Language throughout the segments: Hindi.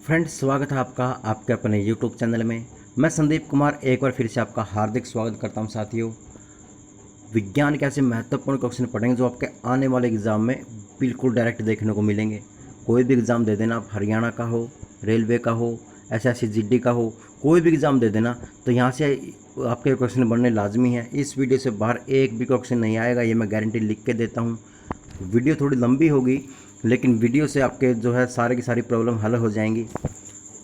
फ्रेंड्स, स्वागत है आपका आपके अपने यूट्यूब चैनल में। मैं संदीप कुमार एक बार फिर से आपका हार्दिक स्वागत करता हूं। साथियों, विज्ञान के ऐसे महत्वपूर्ण क्वेश्चन पढ़ेंगे जो आपके आने वाले एग्ज़ाम में बिल्कुल डायरेक्ट देखने को मिलेंगे। कोई भी एग्ज़ाम दे देना, आप हरियाणा का हो, रेलवे का हो, एसएससी जीडी का हो, कोई भी एग्ज़ाम दे देना तो यहाँ से आपके क्वेश्चन बनने लाजमी है। इस वीडियो से बाहर एक भी क्वेश्चन नहीं आएगा, ये मैं गारंटी लिख के देता हूँ। वीडियो थोड़ी लंबी होगी लेकिन वीडियो से आपके जो है सारे की सारी प्रॉब्लम हल हो जाएंगी।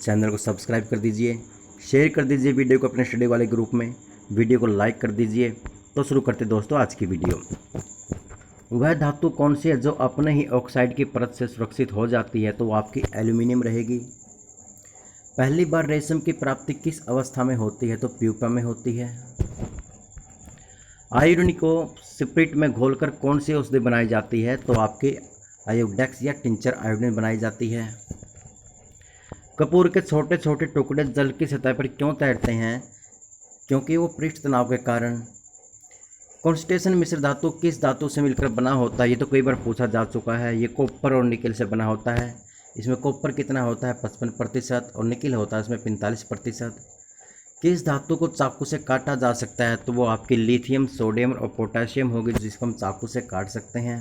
चैनल को सब्सक्राइब कर दीजिए, शेयर कर दीजिए वीडियो को अपने स्टडी वाले ग्रुप में, वीडियो को लाइक कर दीजिए। तो शुरू करते दोस्तों आज की वीडियो। वह धातु कौन सी है जो अपने ही ऑक्साइड की परत से सुरक्षित हो जाती है? तो वो आपकी एल्यूमिनियम रहेगी। पहली बार रेशम की प्राप्ति किस अवस्था में होती है? तो प्यूपा में होती है। आयोडीन को स्पिरिट में घोलकर कौन सी औषधि बनाई जाती है? तो आपकी आयोडेक्स या टिंचर आयोडीन बनाई जाती है। कपूर के छोटे छोटे टुकड़े जल की सतह पर क्यों तैरते हैं? क्योंकि वो पृष्ठ तनाव के कारण। कॉन्स्टेशन मिश्र धातु किस धातु से मिलकर बना होता है? ये तो कई बार पूछा जा चुका है। ये कॉपर और निकल से बना होता है। इसमें कॉपर कितना होता है? 55% और निकल होता है इसमें 45%। किस धातु को चाकू से काटा जा सकता है? तो वो आपकी लिथियम, सोडियम और पोटेशियम होगी जिसको हम चाकू से काट सकते हैं।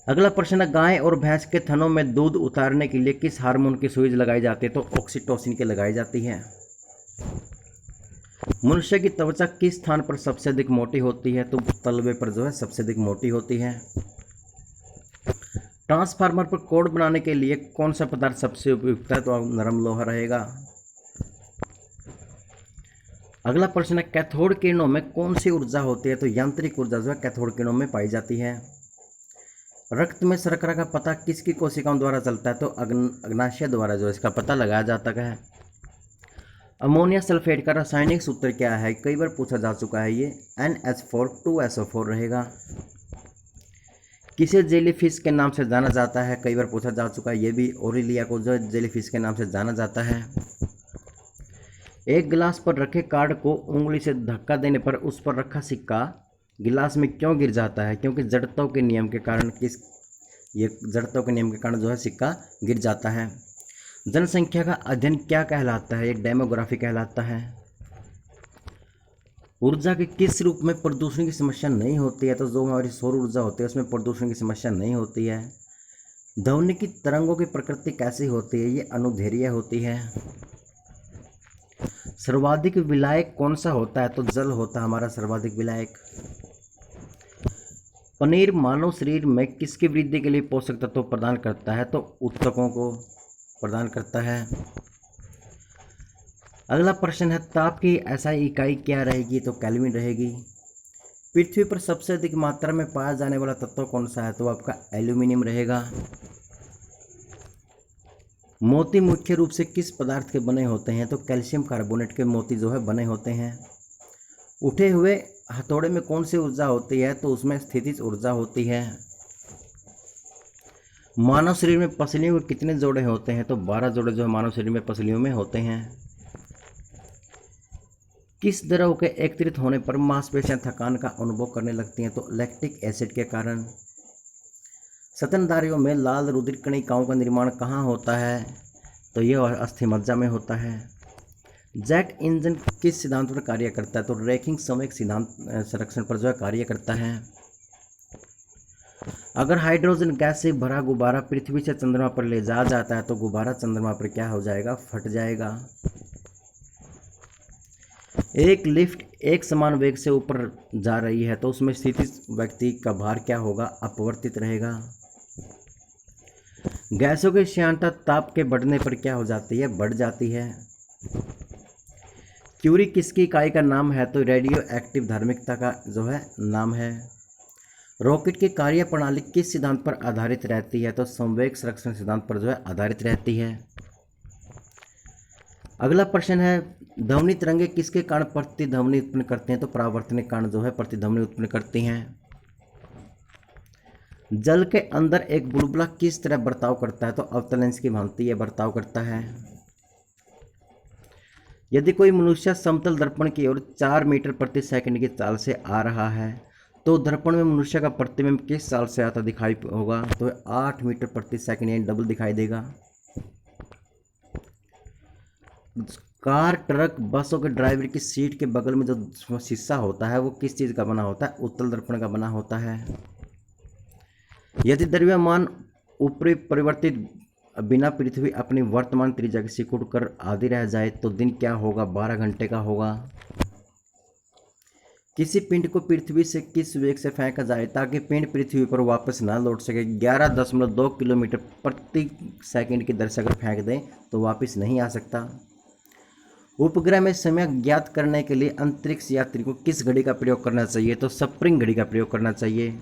अगला प्रश्न है, गाय और भैंस के थनों में दूध उतारने के लिए किस हार्मोन की सुई लगाई जाती है? तो ऑक्सीटोसिन की लगाई जाती है। मनुष्य की त्वचा किस स्थान पर सबसे अधिक मोटी होती है? तो तलवे पर जो है सबसे अधिक मोटी होती है। ट्रांसफार्मर पर कोड बनाने के लिए कौन सा पदार्थ सबसे उपयुक्त है? तो नरम लोहा रहेगा। अगला प्रश्न है, कैथोड किरणों में कौन सी ऊर्जा होती है? तो यांत्रिक ऊर्जा जो है कैथोड किरणों में पाई जाती है। रक्त में शर्करा का पता किसकी कोशिकाओं द्वारा चलता है? तो अग्नाशय द्वारा जो इसका पता लगाया जाता है। अमोनिया सल्फेट का रासायनिक सूत्र क्या है? कई बार पूछा जा चुका है ये। NH4 रहेगा। किसे जेलीफिश के नाम से जाना जाता है? कई बार पूछा जा चुका है ये भी। ओरिलिया को जो जेलीफिश के नाम से जाना जाता है। एक गिलास पर रखे कार्ड को उंगली से धक्का देने पर उस पर रखा सिक्का गिलास में क्यों गिर जाता है? क्योंकि जड़त्व के नियम के कारण। ये जड़त्व के नियम के कारण जो है सिक्का गिर जाता है। जनसंख्या का अध्ययन क्या कहलाता है? एक डेमोग्राफी कहलाता है। ऊर्जा के किस रूप में प्रदूषण की समस्या नहीं होती है? तो जो हमारी सौर ऊर्जा होती है उसमें प्रदूषण की समस्या नहीं होती है। ध्वनि की तरंगों की प्रकृति कैसी होती है? ये अनुदैर्घ्य होती है। सर्वाधिक विलायक कौन सा होता है? तो जल होता है हमारा सर्वाधिक विलायक। पनीर मानव शरीर में किसकी वृद्धि के लिए पोषक तत्व प्रदान करता है? तो ऊतकों को प्रदान करता है। अगला प्रश्न है, ताप की एसआई इकाई क्या रहेगी? तो केल्विन रहेगी। पृथ्वी पर सबसे अधिक मात्रा में पाया जाने वाला तत्व कौन सा है? तो आपका एल्यूमिनियम रहेगा। मोती मुख्य रूप से किस पदार्थ के बने होते हैं? तो कैल्शियम कार्बोनेट के मोती जो है बने होते हैं। उठे हुए हथौड़े में कौन सी ऊर्जा होती है? तो उसमें स्थितिज ऊर्जा होती है। मानव शरीर में पसलियों के कितने जोड़े होते हैं? तो 12 जोड़े जो है मानव शरीर में पसलियों में होते हैं। किस द्रव के एकत्रित होने पर मांसपेशियां थकान का अनुभव करने लगती हैं? तो लैक्टिक एसिड के कारण। स्तनधारियों में लाल रुधिर कणिकाओं का निर्माण कहाँ होता है? तो यह अस्थिमज्जा में होता है। जेट इंजन किस सिद्धांत पर कार्य करता है? तो रैखिक संवेग सिद्धांत संरक्षण पर जो है कार्य करता है। अगर हाइड्रोजन गैस से भरा गुब्बारा पृथ्वी से चंद्रमा पर ले जाया जाता है तो गुब्बारा चंद्रमा पर क्या हो जाएगा? फट जाएगा। एक लिफ्ट एक समान वेग से ऊपर जा रही है तो उसमें स्थित व्यक्ति का भार क्या होगा? अपवर्तित रहेगा। गैसों की श्यानता ताप के बढ़ने पर क्या हो जाती है? बढ़ जाती है। क्यूरी किसकी इकाई का नाम है? तो रेडियो एक्टिव धार्मिकता का जो है नाम है। रॉकेट की कार्य प्रणाली किस सिद्धांत पर आधारित रहती है? तो संवेग संरक्षण सिद्धांत पर जो है आधारित रहती है। अगला प्रश्न है, ध्वनि तरंगे किसके कारण प्रतिध्वनि उत्पन्न करते हैं? तो परावर्तनिक कारण जो है प्रतिध्वनि उत्पन्न करती हैं। जल के अंदर एक बुलबुला किस तरह बर्ताव करता है? तो अवतलन की भांति यह बर्ताव करता है। यदि कोई मनुष्य समतल दर्पण की ओर 4 मीटर प्रति सेकंड की चाल से आ रहा है तो दर्पण में मनुष्य का प्रतिबिंब किस चाल से आता दिखाई होगा? तो 8 मीटर प्रति सेकंड यानी डबल दिखाई देगा। कार, ट्रक, बसों के ड्राइवर की सीट के बगल में जो शीशा होता है वो किस चीज़ का बना होता है? उत्तल दर्पण का बना होता है। यदि द्रव्यमान ऊपरी परिवर्तित बिना पृथ्वी अपनी वर्तमान त्रिज्या की सिकुड़ कर आधी रह जाए तो दिन क्या होगा? 12 घंटे का होगा। किसी पिंड को पृथ्वी से किस वेग से फेंका जाए ताकि पिंड पृथ्वी पर वापस ना लौट सके? 11.2 किलोमीटर प्रति सेकंड की दर से अगर फेंक दें तो वापस नहीं आ सकता। उपग्रह में समय ज्ञात करने के लिए अंतरिक्ष यात्री को किस घड़ी का प्रयोग करना चाहिए? तो स्प्रिंग घड़ी का प्रयोग करना चाहिए।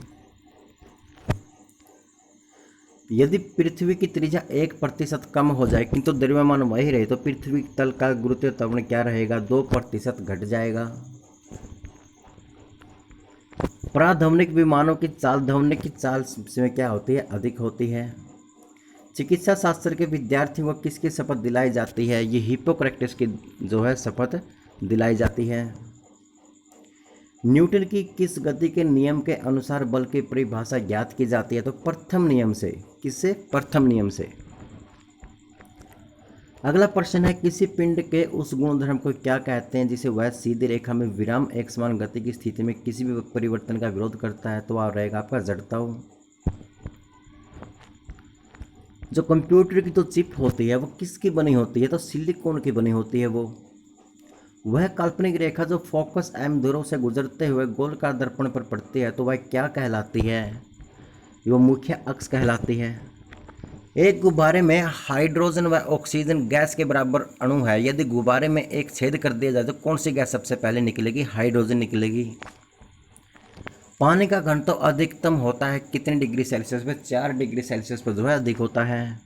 यदि पृथ्वी की त्रिज्या 1% कम हो जाए किंतु द्रव्यमान वही रहे तो पृथ्वी तल का गुरुत्वाकर्षण क्या रहेगा? 2% घट जाएगा। पराध्वनिक विमानों की चाल ध्वनिक की चाल में क्या होती है? अधिक होती है। चिकित्सा शास्त्र के विद्यार्थियों को किसकी शपथ दिलाई जाती है? ये हिप्पोक्रेटिस की जो है शपथ दिलाई जाती है। न्यूटन की किस गति के नियम के अनुसार बल की परिभाषा ज्ञात की जाती है? तो प्रथम नियम से। किससे? प्रथम नियम से। अगला प्रश्न है, किसी पिंड के उस गुणधर्म को क्या कहते हैं जिसे वह सीधी रेखा में विराम एक समान गति की स्थिति में किसी भी परिवर्तन का विरोध करता है? तो वह रहेगा आपका जड़त्व। जो कंप्यूटर की जो चिप होती है वो किसकी बनी होती है? तो सिलिकॉन की बनी होती है वो। वह काल्पनिक रेखा जो फोकस एम दूरों से गुजरते हुए गोलाकार दर्पण पर पड़ती है तो वह क्या कहलाती है? वो मुख्य अक्ष कहलाती है। एक गुब्बारे में हाइड्रोजन व ऑक्सीजन गैस के बराबर अणु है। यदि गुब्बारे में एक छेद कर दिया जाए तो कौन सी गैस सबसे पहले निकलेगी? हाइड्रोजन निकलेगी। पानी का घनत्व अधिकतम होता है कितने डिग्री सेल्सियस पे? 4 डिग्री सेल्सियस पर जो है अधिक होता है।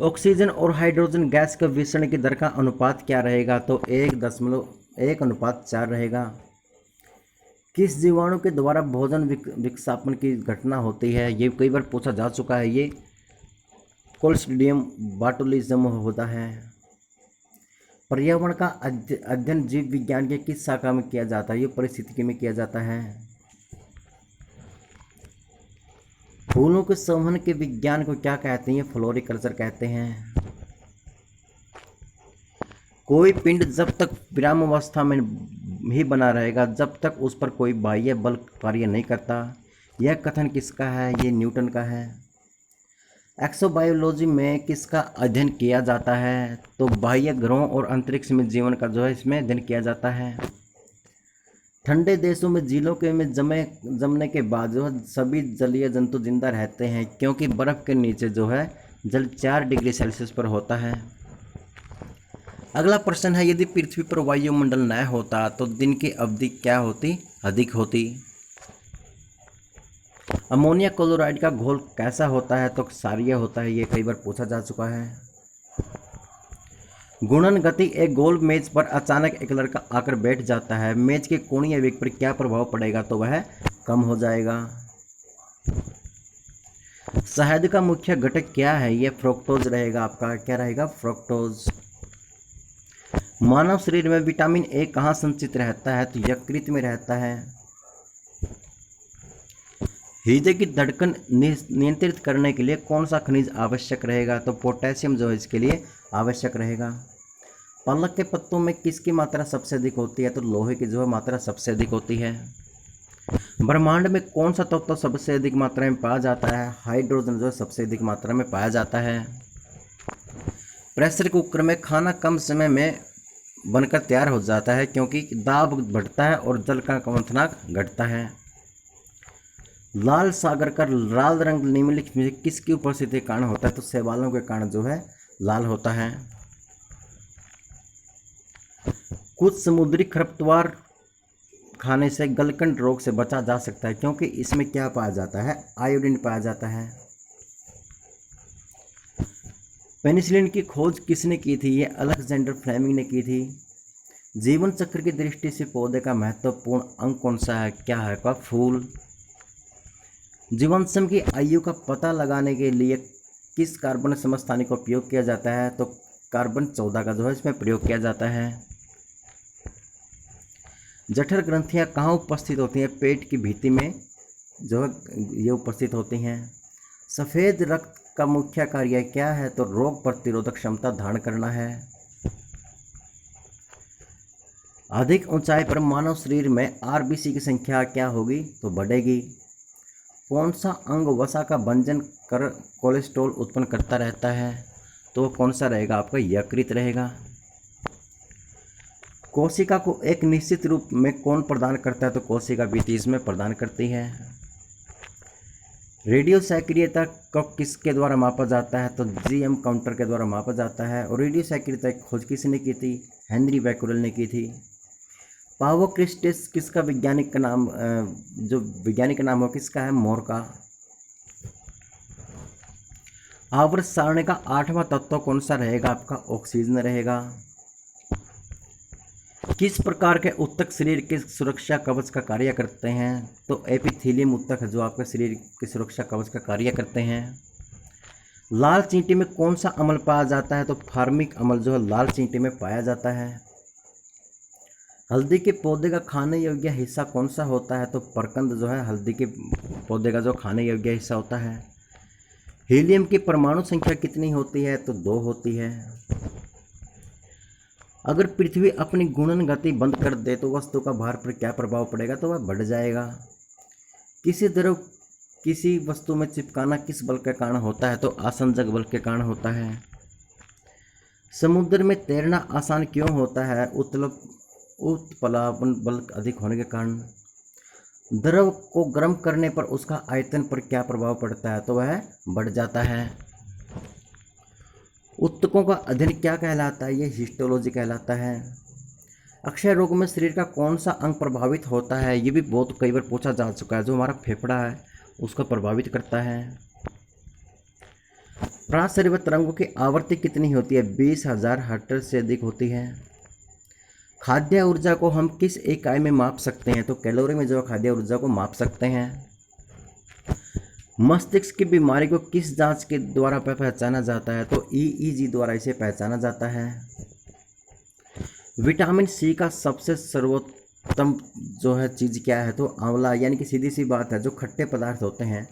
ऑक्सीजन और हाइड्रोजन गैस के विसरण की दर का अनुपात क्या रहेगा? तो 1:1:4 रहेगा। किस जीवाणु के द्वारा भोजन विक्षापन की घटना होती है? ये कई बार पूछा जा चुका है। ये क्लोस्ट्रीडियम बोटुलिज्म होता है। पर्यावरण का अध्ययन जीव विज्ञान के किस शाखा में किया जाता है? ये परिस्थितिकी में किया जाता है। फूलों के संवहन के विज्ञान को क्या कहते हैं? फ्लोरिकल्चर कहते हैं। कोई पिंड जब तक विराम अवस्था में ही बना रहेगा जब तक उस पर कोई बाह्य बल कार्य नहीं करता। यह कथन किसका है? ये न्यूटन का है। एक्सोबायोलॉजी में किसका अध्ययन किया जाता है? तो बाह्य ग्रहों और अंतरिक्ष में जीवन का जो है इसमें अध्ययन किया जाता है। ठंडे देशों में झीलों के में जमने के बाद जो है सभी जलीय जंतु जिंदा रहते हैं क्योंकि बर्फ के नीचे जो है जल 4 डिग्री सेल्सियस पर होता है। अगला प्रश्न है, यदि पृथ्वी पर वायुमंडल न होता तो दिन की अवधि क्या होती? अधिक होती। अमोनिया क्लोराइड का घोल कैसा होता है? तो क्षारीय होता है। ये कई बार पूछा जा चुका है। गुणन गति एक गोल मेज पर अचानक एक लड़का आकर बैठ जाता है, मेज के कोणीय वेग पर क्या प्रभाव पड़ेगा? तो वह कम हो जाएगा। शहद का मुख्य घटक क्या है? यह फ्रुक्टोज रहेगा आपका। क्या रहेगा? फ्रुक्टोज। मानव शरीर में विटामिन ए कहाँ संचित रहता है? तो यकृत में रहता है। हृदय की धड़कन नियंत्रित करने के लिए कौन सा खनिज आवश्यक रहेगा? तो पोटेशियम जो है इसके लिए आवश्यक रहेगा। पालक के पत्तों में किसकी मात्रा सबसे अधिक होती है? तो लोहे की जो है मात्रा सबसे अधिक होती है। ब्रह्मांड में कौन सा तत्व सबसे अधिक मात्रा में पाया जाता है? हाइड्रोजन जो है सबसे अधिक मात्रा में पाया जाता है। प्रेशर कुकर में खाना कम समय में बनकर तैयार हो जाता है क्योंकि दाब बढ़ता है और जल का क्वथनांक घटता है। लाल सागर का लाल रंग निम्नलिखित में किसकी उपस्थिति के कारण होता है? तो शैवालों के कारण जो है लाल होता है। कुछ समुद्री खरपतवार खाने से गलकंड रोग से बचा जा सकता है क्योंकि इसमें क्या पाया जाता है? आयोडीन पाया जाता है। पेनिसिलिन की खोज किसने की थी? ये अलेक्जेंडर फ्लेमिंग ने की थी। जीवन चक्र की दृष्टि से पौधे का महत्वपूर्ण अंग कौन सा है? क्या है? का फूल। जीवाश्म की आयु का पता लगाने के लिए किस कार्बन समस्थानिक का उपयोग किया जाता है? तो कार्बन 14 का जो है इसमें प्रयोग किया जाता है। जठर ग्रंथियां कहाँ उपस्थित होती हैं? पेट की भित्ति में जो है ये उपस्थित होती हैं। सफ़ेद रक्त का मुख्य कार्य क्या है? तो रोग प्रतिरोधक क्षमता धारण करना है। अधिक ऊंचाई पर मानव शरीर में आरबीसी की संख्या क्या होगी? तो बढ़ेगी। कौन सा अंग वसा का भंजन कर कोलेस्ट्रॉल उत्पन्न करता रहता है? तो वो कौन सा रहेगा? आपका यकृत रहेगा। कोशिका को एक निश्चित रूप में कौन प्रदान करता है? तो कोशिका भी इसमें प्रदान करती है। रेडियो सक्रियता को किसके द्वारा मापा जाता है? तो जीएम काउंटर के द्वारा मापा जाता है। और रेडियो सक्रियता की खोज किसने की थी? हेनरी बैक्यूरेल ने की थी। पावोक्रिस्टेस किसका वैज्ञानिक का नाम, जो वैज्ञानिक का नाम हो किसका है? मोर का। आवर्त सारणी का 8वां तत्व कौन सा रहेगा? आपका ऑक्सीजन रहेगा। किस प्रकार के ऊतक शरीर के सुरक्षा कवच का कार्य करते हैं? तो एपिथेलियम ऊतक है जो आपके शरीर के सुरक्षा कवच का कार्य करते हैं। लाल चींटी में कौन सा अम्ल पाया जाता है? तो फार्मिक अम्ल जो है लाल चींटी में पाया जाता है। हल्दी के पौधे का खाने योग्य हिस्सा कौन सा होता है? तो प्रकंद जो है हल्दी के पौधे का जो खाने योग्य हिस्सा होता है। हीलियम की परमाणु संख्या कितनी होती है? तो 2 होती है। अगर पृथ्वी अपनी गुणन गति बंद कर दे तो वस्तु का भार पर क्या प्रभाव पड़ेगा? तो वह बढ़ जाएगा। किसी द्रव किसी वस्तु में चिपकाना किस बल के कारण होता है? तो आसंजक बल के कारण होता है। समुद्र में तैरना आसान क्यों होता है? उत्प्लावन बल अधिक होने के कारण। द्रव को गर्म करने पर उसका आयतन पर क्या प्रभाव पड़ता है? तो वह बढ़ जाता है। ऊतकों का अध्ययन क्या कहलाता है? ये हिस्टोलॉजी कहलाता है। अक्षय रोग में शरीर का कौन सा अंग प्रभावित होता है? ये भी बहुत कई बार पूछा जा चुका है। जो हमारा फेफड़ा है उसको प्रभावित करता है। प्रासरिव तरंगों की आवृत्ति कितनी होती है? 20,000 हर्ट्ज से अधिक होती है। खाद्य ऊर्जा को हम किस इकाई में माप सकते हैं? तो कैलोरी में जो खाद्य ऊर्जा को माप सकते हैं। मस्तिष्क की बीमारी को किस जांच के द्वारा पहचाना जाता है? तो ईईजी द्वारा इसे पहचाना जाता है। विटामिन सी का सबसे सर्वोत्तम जो है चीज़ क्या है? तो आंवला, यानी कि सीधी सी बात है, जो खट्टे पदार्थ होते हैं,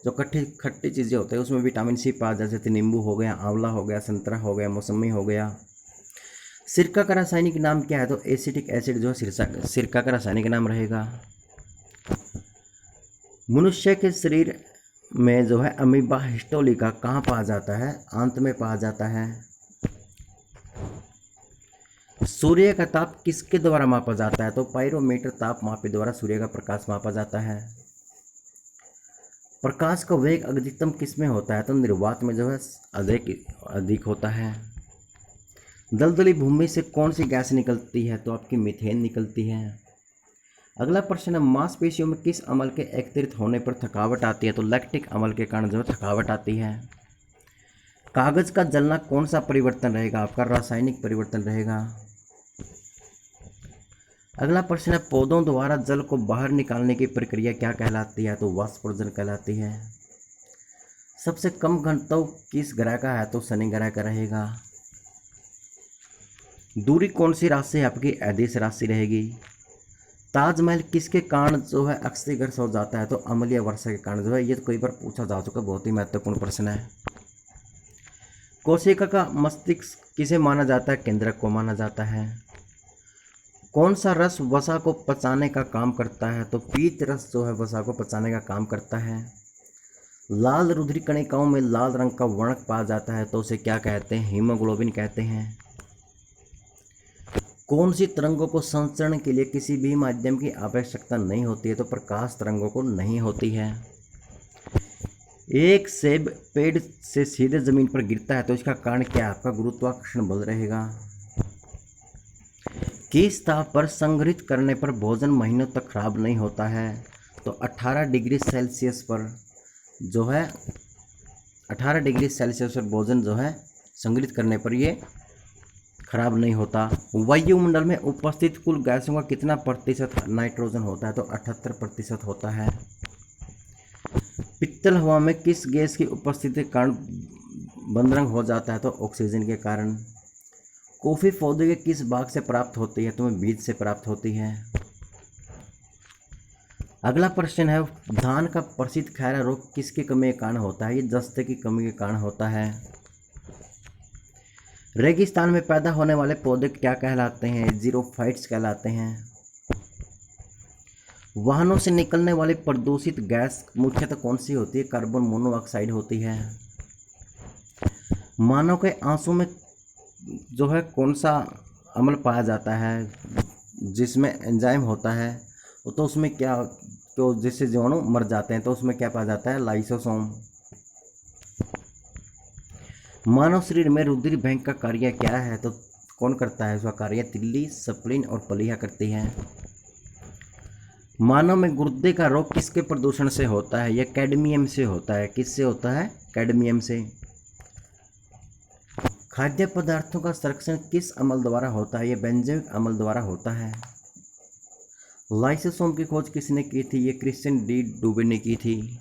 जो खट्टी चीज़ें होते हैं उसमें विटामिन सी पाया जा सकती है। नींबू हो गया, आंवला हो गया, संतरा हो गया, मौसमी हो गया। सिरका का रासायनिक नाम क्या है? तो एसिटिक एसिड जो है सिरका का रासायनिक नाम रहेगा। मनुष्य के शरीर में जो है अमीबा हिस्टोलिका कहाँ पाया जाता है? आंत में पाया जाता है। सूर्य का ताप किसके द्वारा मापा जाता है? तो पायरोमीटर तापमापी द्वारा सूर्य का प्रकाश मापा जाता है। प्रकाश का वेग अधिकतम किस में होता है? तो निर्वात में जो है अधिक होता है। दलदली भूमि से कौन सी गैस निकलती है? तो आपकी मीथेन निकलती है। अगला प्रश्न है, मांसपेशियों में किस अम्ल के एकत्रित होने पर थकावट आती है? तो लैक्टिक अम्ल के कारण जो थकावट आती है। कागज का जलना कौन सा परिवर्तन रहेगा? आपका रासायनिक परिवर्तन रहेगा। अगला प्रश्न है, पौधों द्वारा जल को बाहर निकालने की प्रक्रिया क्या कहलाती है? तो वाष्पोत्सर्जन कहलाती है। सबसे कम घनत्व किस ग्रह का है? तो शनि ग्रह का रहेगा। दूरी कौन सी राशि है? आपकी अदिश राशि रहेगी। ताजमहल किसके कारण जो है अक्षतिग्रस्त हो जाता है? तो अम्लीय वर्षा के कारण जो है। ये तो कई बार पूछा जा चुका है, बहुत ही महत्वपूर्ण प्रश्न है। कोशिका का मस्तिष्क किसे माना जाता है? केंद्रक को माना जाता है। कौन सा रस वसा को पचाने का काम करता है? तो पीत रस जो है वसा को पचाने का काम करता है। लाल रुधिर कणिकाओं में लाल रंग का वर्णक पाया जाता है तो उसे क्या कहते हैं? हीमोग्लोबिन कहते हैं। कौन सी तरंगों को संचरण के लिए किसी भी माध्यम की आवश्यकता नहीं होती है? तो प्रकाश तरंगों को नहीं होती है। एक सेब पेड़ से सीधे जमीन पर गिरता है तो इसका कारण क्या है? आपका गुरुत्वाकर्षण बल रहेगा। किस ताप पर संग्रहित करने पर भोजन महीनों तक खराब नहीं होता है? तो 18 डिग्री सेल्सियस पर जो है 18 डिग्री सेल्सियस पर भोजन जो है संग्रहित करने पर ये खराब नहीं होता। वायुमंडल में उपस्थित कुल गैसों का कितना प्रतिशत नाइट्रोजन होता है? तो 78% होता है। पित्तल हवा में किस गैस की उपस्थिति के कारण बंदरंग हो जाता है? तो ऑक्सीजन के कारण। कॉफ़ी पौधे के किस भाग से प्राप्त होती है? तो बीज से प्राप्त होती है। अगला प्रश्न है, धान का प्रसिद्ध खैरा रोग किसके कमी के कारण होता है? ये जस्ते की कमी के कारण होता है। रेगिस्तान में पैदा होने वाले पौधे क्या कहलाते हैं? जीरोफाइट्स कहलाते हैं। वाहनों से निकलने वाली प्रदूषित गैस मुख्यतः कौन सी होती है? कार्बन मोनोऑक्साइड होती है। मानव के आंसू में जो है कौन सा अम्ल पाया जाता है जिसमें एंजाइम होता है? तो उसमें क्या, तो जिससे जीवाणु मर जाते हैं, तो उसमें क्या पाया जाता है? लाइसोसोम। मानव शरीर में रुधिर बैंक का कार्य क्या है? तो कौन करता है उसका कार्य? तिल्ली, स्प्लीन और प्लीहा करती है। मानव में गुर्दे का रोग किसके प्रदूषण से होता है? यह कैडमियम से होता है। किससे होता है? कैडमियम से। खाद्य पदार्थों का संरक्षण किस अमल द्वारा होता है? यह बेंजोइक अमल द्वारा होता है। लाइसोसोम की खोज किसने की थी? यह क्रिश्चियन डी डुबे ने की थी।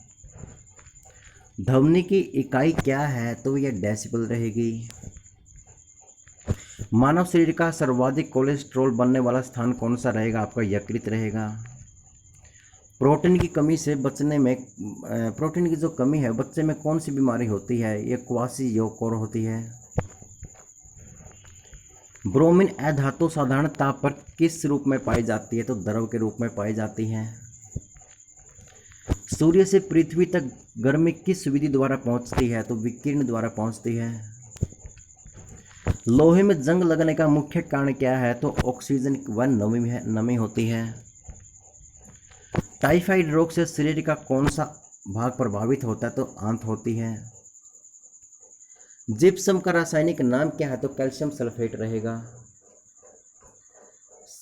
ध्वनि की इकाई क्या है? तो यह डेसिबल रहेगी। मानव शरीर का सर्वाधिक कोलेस्ट्रॉल बनने वाला स्थान कौन सा रहेगा? आपका यकृत रहेगा। प्रोटीन की कमी से बचने में, प्रोटीन की जो कमी है बच्चे में कौन सी बीमारी होती है? ये क्वाशियोकोर होती है। ब्रोमीन अधातु साधारण ताप पर किस रूप में पाई जाती है? तो द्रव के रूप में पाई जाती है। सूर्य से पृथ्वी तक गर्मी किस विधि द्वारा पहुंचती है? तो विकिरण द्वारा पहुंचती है। लोहे में जंग लगने का मुख्य कारण क्या है? तो ऑक्सीजन व नमी होती है। टाइफाइड रोग से शरीर का कौन सा भाग प्रभावित होता है? तो आंत होती है। जिप्सम का रासायनिक नाम क्या है? तो कैल्शियम सल्फेट रहेगा।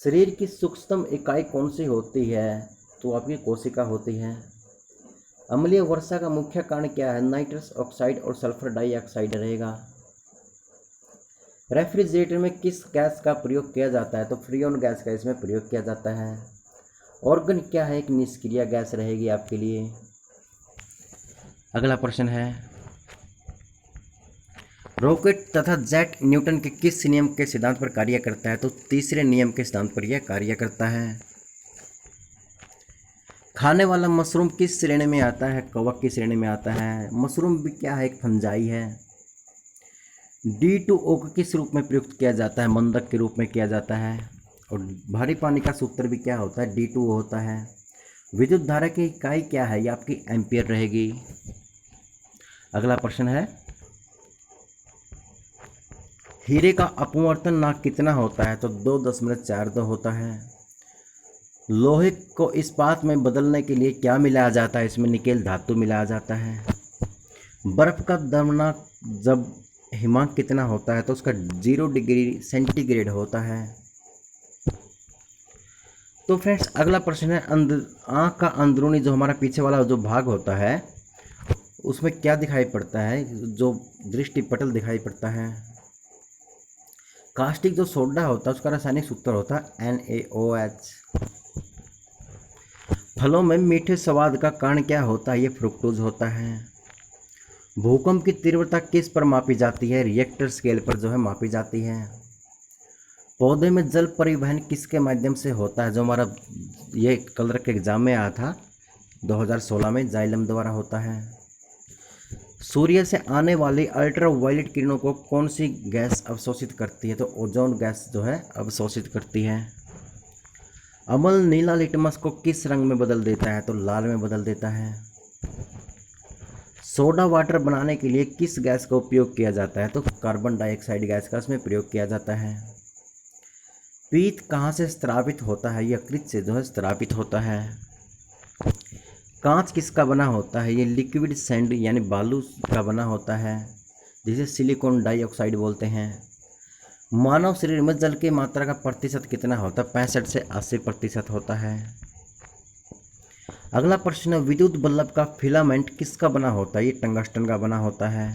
शरीर की सूक्ष्मतम इकाई कौन सी होती है? तो आपकी कोशिका होती है। अम्लीय वर्षा का मुख्य कारण क्या है? नाइट्रस ऑक्साइड और सल्फर डाइऑक्साइड रहेगा। रेफ्रिजरेटर में किस गैस का प्रयोग किया जाता है? तो फ्रीऑन गैस का इसमें प्रयोग किया जाता है। ऑर्गन क्या है? एक निष्क्रिय गैस रहेगी आपके लिए। अगला प्रश्न है, रॉकेट तथा जेट न्यूटन के किस नियम के सिद्धांत पर कार्य करता है? तो तीसरे नियम के सिद्धांत पर यह कार्य करता है। खाने वाला मशरूम किस श्रेणी में आता है? कवक की श्रेणी में आता है। मशरूम भी क्या है? एक फंजाई है। D2O को किस रूप में प्रयुक्त किया जाता है? मंदक के रूप में किया जाता है। और भारी पानी का सूत्र भी क्या होता है? D2O होता है। विद्युत धारा की इकाई क्या है? ये आपकी एम्पियर रहेगी। अगला प्रश्न है, हीरे का अपवर्तन नाक कितना होता है? तो 2.42 होता है। लोहे को इस्पात में बदलने के लिए क्या मिलाया जाता है? इसमें निकेल धातु मिलाया जाता है। बर्फ का दमनाक जब हिमांक कितना होता है? तो उसका 0 डिग्री सेंटीग्रेड होता है। तो फ्रेंड्स अगला प्रश्न है, आँख का अंदरूनी जो हमारा पीछे वाला जो भाग होता है उसमें क्या दिखाई पड़ता है? जो दृष्टि पटल दिखाई पड़ता है। कास्टिक जो सोडा होता है उसका रासायनिक सूत्र होता है NaOH। फलों में मीठे स्वाद का कारण क्या होता है? ये फ्रुक्टोज होता है। भूकंप की तीव्रता किस पर मापी जाती है? रिएक्टर स्केल पर जो है मापी जाती है। पौधे में जल परिवहन किसके माध्यम से होता है? जो हमारा ये कलर के एग्जाम में आया था 2016 में, जाइलम द्वारा होता है। सूर्य से आने वाली अल्ट्रावायलेट किरणों को कौन सी गैस अवशोषित करती है? तो ओजोन गैस जो है अवशोषित करती है। अम्ल नीला लिटमस को किस रंग में बदल देता है? तो लाल में बदल देता है। सोडा वाटर बनाने के लिए किस गैस का उपयोग किया जाता है? तो कार्बन डाइऑक्साइड गैस का इसमें प्रयोग किया जाता है। पीत कहाँ से स्त्रावित होता है? यकृत से जो है स्त्रावित होता है। कांच किसका बना होता है? ये लिक्विड सैंड यानी बालू का बना होता है, जिसे सिलिकॉन डाइऑक्साइड बोलते हैं। मानव शरीर में जल की मात्रा का प्रतिशत कितना होता है? 65 से 80% होता है। अगला प्रश्न है, विद्युत बल्ब का फिलामेंट किसका बना होता है? ये टंगस्टन का बना होता है।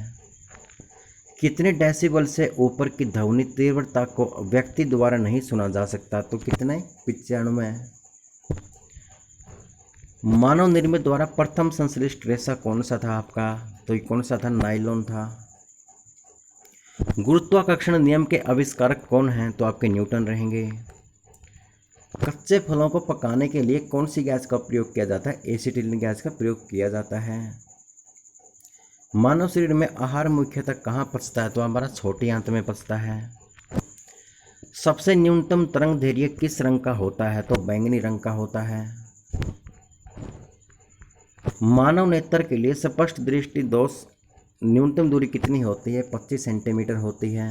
कितने डेसिबल से ऊपर की ध्वनि तीव्रता को व्यक्ति द्वारा नहीं सुना जा सकता? तो कितने? 95। मानव निर्मित द्वारा प्रथम संश्लिष्ट रेशा कौन सा था आपका? तो ये कौन सा था? नायलॉन था। गुरुत्वाकर्षण नियम के आविष्कारक कौन हैं? तो आपके न्यूटन रहेंगे। कच्चे फलों को पकाने के लिए कौन सी गैस का प्रयोग किया जाता है? एसिटिलीन गैस का प्रयोग किया जाता है। मानव शरीर में आहार मुख्यतः कहाँ पचता है? तो हमारा छोटी आंत में पचता है। सबसे न्यूनतम तरंग दैर्घ्य किस रंग का होता है? तो बैंगनी रंग का होता है। मानव नेत्र के लिए स्पष्ट दृष्टि दोष न्यूनतम दूरी कितनी होती है? 25 सेंटीमीटर होती है।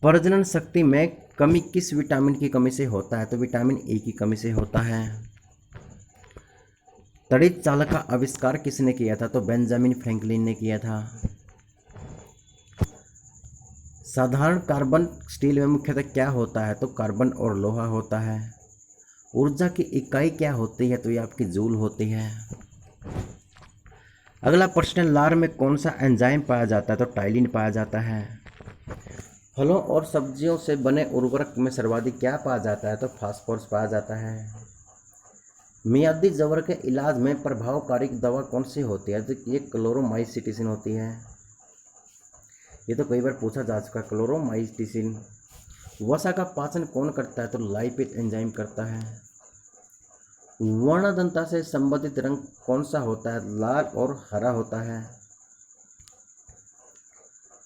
प्रजनन शक्ति में कमी किस विटामिन की कमी से होता है? तो विटामिन ए की कमी से होता है। तड़ित चालक का आविष्कार किसने किया था? तो बेंजामिन फ्रैंकलिन ने किया था। साधारण कार्बन स्टील में मुख्यतः क्या होता है? तो कार्बन और लोहा होता है। ऊर्जा की इकाई क्या होती है? तो ये आपकी जूल होती है। अगला प्रश्न, लार में कौन सा एंजाइम पाया जाता है? तो टाइलिन पाया जाता है। फलों और सब्जियों से बने उर्वरक में सर्वाधिक क्या पाया जाता है? तो फास्फोरस पाया जाता है। मियादी जवर के इलाज में प्रभावकारी दवा कौन सी होती है? तो ये क्लोरोमाइसिटिसिन होती है। ये तो कई बार पूछा जा चुका, क्लोरोमाइसिटिसिन। वसा का पाचन कौन करता है? तो लाइपेज एंजाइम करता है। वर्णदंता से संबंधित रंग कौन सा होता है? लाल और हरा होता है।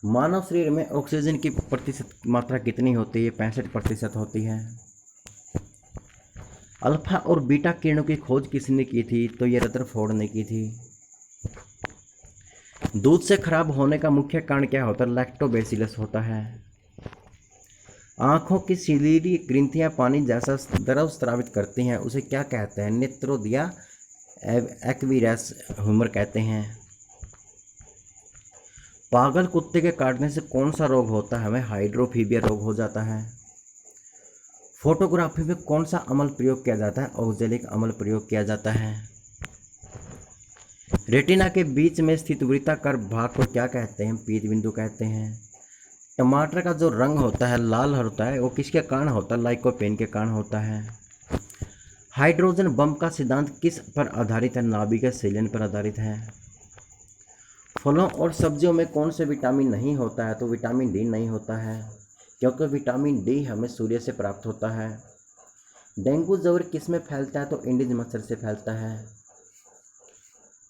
मानव शरीर में ऑक्सीजन की प्रतिशत मात्रा कितनी होती है? 65% होती है। अल्फा और बीटा किरणों की खोज किसने की थी? तो ये रदरफोर्ड ने की थी। दूध से खराब होने का मुख्य कारण क्या होता है? लैक्टोबैसिलस होता है। आँखों की सिलीरी ग्रंथियाँ पानी जैसा द्रव स्रावित करती हैं, उसे क्या कहते हैं? नेत्रोद या एक्वीरस ह्यूमर कहते हैं। पागल कुत्ते के काटने से कौन सा रोग होता है? हमें हाइड्रोफीबिया रोग हो जाता है। फोटोग्राफी में कौन सा अमल प्रयोग किया जाता है? ऑक्जेलिक अमल प्रयोग किया जाता है। रेटिना के बीच में स्थित वृत्ताकार भाग को क्या कहते हैं? पीत बिंदु कहते हैं। टमाटर का जो रंग होता है लाल होता है, वो किसके कारण होता है? लाइकोपेन के कारण होता है। हाइड्रोजन बम का सिद्धांत किस पर आधारित है? नाभिक संलयन पर आधारित है। फलों और सब्जियों में कौन से विटामिन नहीं होता है? तो विटामिन डी नहीं होता है, क्योंकि विटामिन डी हमें सूर्य से प्राप्त होता है। डेंगू ज्वर किस में फैलता है? तो एडिस मच्छर से फैलता है।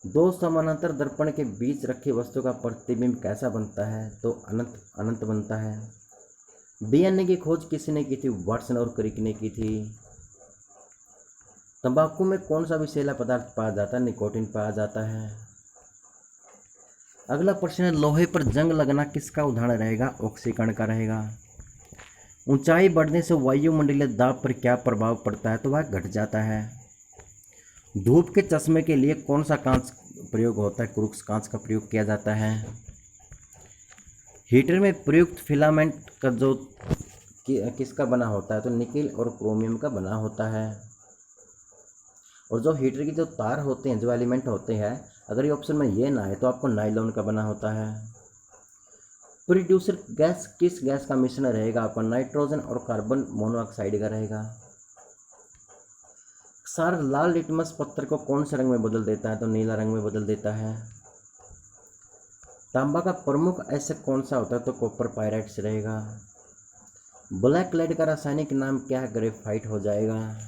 दो समानांतर दर्पण के बीच रखी वस्तु का प्रतिबिंब कैसा बनता है? तो अनंत अनंत बनता है। डीएनए की खोज किसने की थी? वाटसन और क्रिक ने की थी। तंबाकू में कौन सा विषैला पदार्थ पाया जाता है? निकोटीन पाया जाता है। अगला प्रश्न है, लोहे पर जंग लगना किसका उदाहरण रहेगा? ऑक्सीकरण का रहेगा। ऊंचाई बढ़ने से वायुमंडलीय दाब पर क्या प्रभाव पड़ता है? तो वह घट जाता है। धूप के चश्मे के लिए कौन सा कांच प्रयोग होता है? क्रूक्स कांच का प्रयोग किया जाता है। हीटर में प्रयुक्त फिलामेंट का जो किसका बना होता है? तो निकेल और क्रोमियम का बना होता है। और जो हीटर की जो तार होते हैं, जो एलिमेंट होते हैं, अगर ये ऑप्शन में ये ना है तो आपको नाइलॉन का बना होता है। प्रोड्यूसर गैस किस गैस का मिश्रण रहेगा? आपका नाइट्रोजन और कार्बन मोनोऑक्साइड का रहेगा। क्षार लाल लिटमस पत्थर को कौन से रंग में बदल देता है? तो नीला रंग में बदल देता है। तांबा का प्रमुख एसिड कौन सा होता है? तो कॉपर पायराइट से रहेगा। ब्लैक लेड का रासायनिक नाम क्या है? ग्रेफाइट हो जाएगा।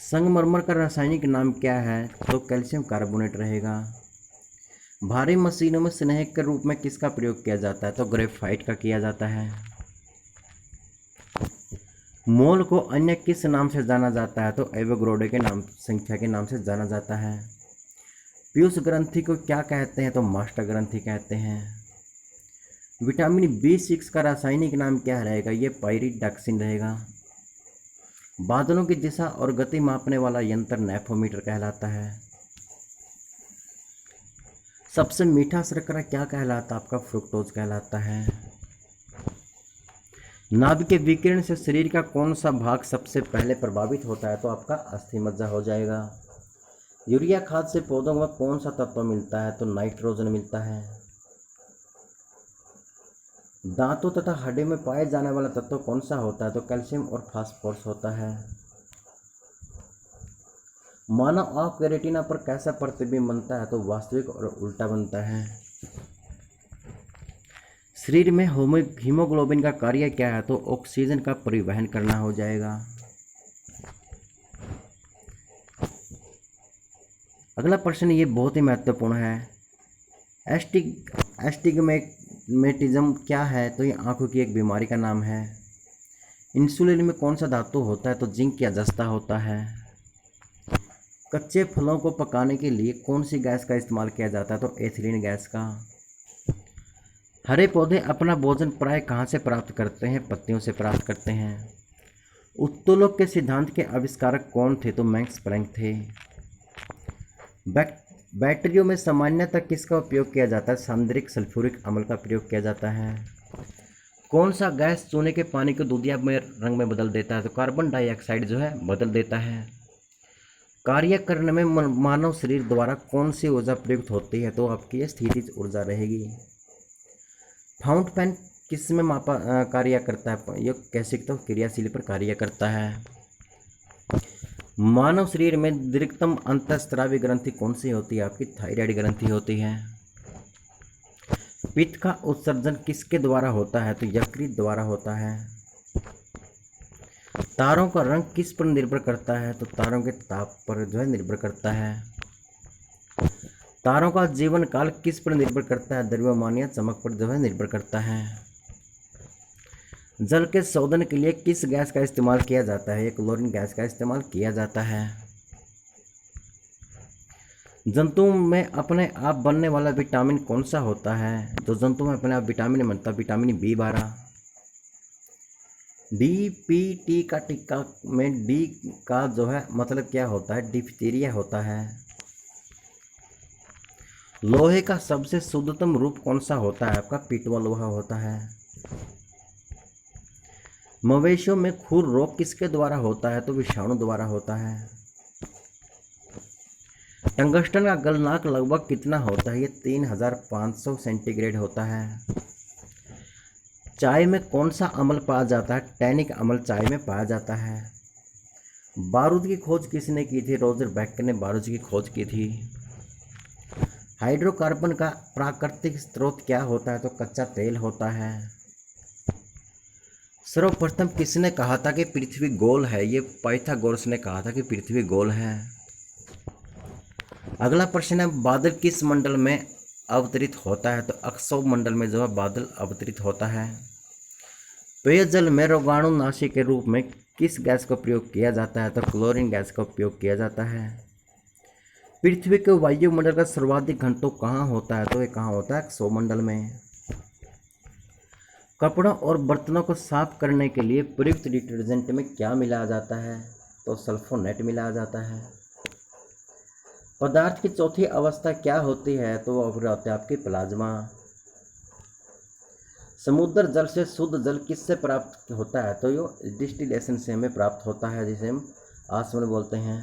संगमरमर का रासायनिक नाम क्या है? तो कैल्शियम कार्बोनेट रहेगा। भारी मशीनों में स्नेह के रूप में किसका प्रयोग किया जाता है? तो ग्रेफाइट का किया जाता है। मोल को अन्य किस नाम से जाना जाता है? तो एवोगैड्रो के नाम संख्या के नाम से जाना जाता है। पीयूष ग्रंथि को क्या कहते हैं? तो मास्टर ग्रंथि कहते हैं। विटामिन B6 का रासायनिक नाम क्या रहेगा? ये पायरिडॉक्सिन रहेगा। बादलों की दिशा और गति मापने वाला यंत्र नेफोमीटर कहलाता है। सबसे मीठा शर्करा क्या कहलाता है? आपका फ्रुक्टोज कहलाता है। नाभिक के विकिरण से शरीर का कौन सा भाग सबसे पहले प्रभावित होता है? तो आपका अस्थि मज्जा हो जाएगा। यूरिया खाद से पौधों में कौन सा तत्व मिलता है? तो नाइट्रोजन मिलता है। दांतों तथा हड्डी में पाए जाने वाला तत्व कौन सा होता है? तो कैल्शियम और फास्फोरस होता है। मानव आंख के रेटिना पर कैसा प्रतिबिंब बनता है? तो वास्तविक और उल्टा बनता है। शरीर में हीमोग्लोबिन का कार्य क्या है? तो ऑक्सीजन का परिवहन करना हो जाएगा। अगला प्रश्न ये बहुत ही महत्वपूर्ण है। एस्टिग्मेटिज्म क्या है? तो ये आंखों की एक बीमारी का नाम है। इंसुलिन में कौन सा धातु होता है? तो जिंक या जस्ता होता है। कच्चे फलों को पकाने के लिए कौन सी गैस का इस्तेमाल किया जाता है? तो एथिलीन गैस का। हरे पौधे अपना भोजन प्राय कहाँ से प्राप्त करते हैं? पत्तियों से प्राप्त करते हैं। उत्तोलक के सिद्धांत के आविष्कारक कौन थे? तो मैक्स प्लैंक थे। बैटरियों में सामान्यतः किसका उपयोग किया जाता है? सांद्रिक सल्फ्यूरिक अम्ल का प्रयोग किया जाता है। कौन सा गैस चूने के पानी को दूधिया में रंग में बदल देता है? तो कार्बन डाइऑक्साइड जो है बदल देता है। कार्य करने में मानव शरीर द्वारा कौन सी ऊर्जा प्रयुक्त होती है? तो आपकी स्थितिज ऊर्जा रहेगी। फाउंट पेन किस में कार्य करता है? ये कैसे तो क्रियाशील पर कार्य करता है। मानव शरीर में दीर्घतम अंतःस्रावी ग्रंथि कौन सी होती है? आपकी थायराइड ग्रंथि होती है। पित्त का उत्सर्जन किसके द्वारा होता है? तो यकृत द्वारा होता है। तारों का रंग किस पर निर्भर करता है? तो तारों के ताप पर जो है निर्भर करता है। तारों का जीवन काल किस पर निर्भर करता है? द्रव्यमान या चमक पर जो है निर्भर करता है। जल के शोधन के लिए किस गैस का इस्तेमाल किया जाता है? क्लोरीन गैस का इस्तेमाल किया जाता है। जंतुओं में अपने आप बनने वाला विटामिन कौन सा होता है? तो जंतुओं में अपने आप विटामिन बनता है विटामिन B12। DPT का टीका में डी का जो है मतलब क्या होता है? डिप्थीरिया होता है। लोहे का सबसे शुद्धतम रूप कौन सा होता है? आपका पीतवा लोहा होता है। मवेशियों में खुर रोग किसके द्वारा होता है? तो विषाणु द्वारा होता है। टंगस्टन का गलनांक लगभग कितना होता है? ये 3500 सेंटीग्रेड होता है। चाय में कौन सा अम्ल पाया जाता है? टैनिक अम्ल चाय में पाया जाता है। बारूद की खोज किसने की थी? रॉजर बेकर ने बारूद की खोज की थी। हाइड्रोकार्बन का प्राकृतिक स्रोत क्या होता है? तो कच्चा तेल होता है। सर्वप्रथम किसने कहा था कि पृथ्वी गोल है? ये पाइथागोरस ने कहा था कि पृथ्वी गोल है। अगला प्रश्न है, बादल किस मंडल में अवतरित होता है? तो अक्षोभ मंडल में जो है बादल अवतरित होता है। पेयजल में रोगाणुनाशी के रूप में किस गैस का प्रयोग किया जाता है? तो क्लोरीन गैस का उपयोग किया जाता है। पृथ्वी के वायुमंडल का सर्वाधिक घनत्व कहाँ होता है? तो ये कहाँ होता है? अक्षोभ मंडल में। कपड़ों और बर्तनों को साफ करने के लिए प्रयुक्त डिटर्जेंट में क्या मिलाया जाता है? तो सल्फोनेट मिलाया जाता है। पदार्थ की चौथी अवस्था क्या होती है? तो वो होती है आपकी प्लाज्मा। समुद्र जल से शुद्ध जल किससे प्राप्त होता है? तो ये डिस्टिलेशन से हमें प्राप्त होता है, जिसे हम आसवन बोलते हैं।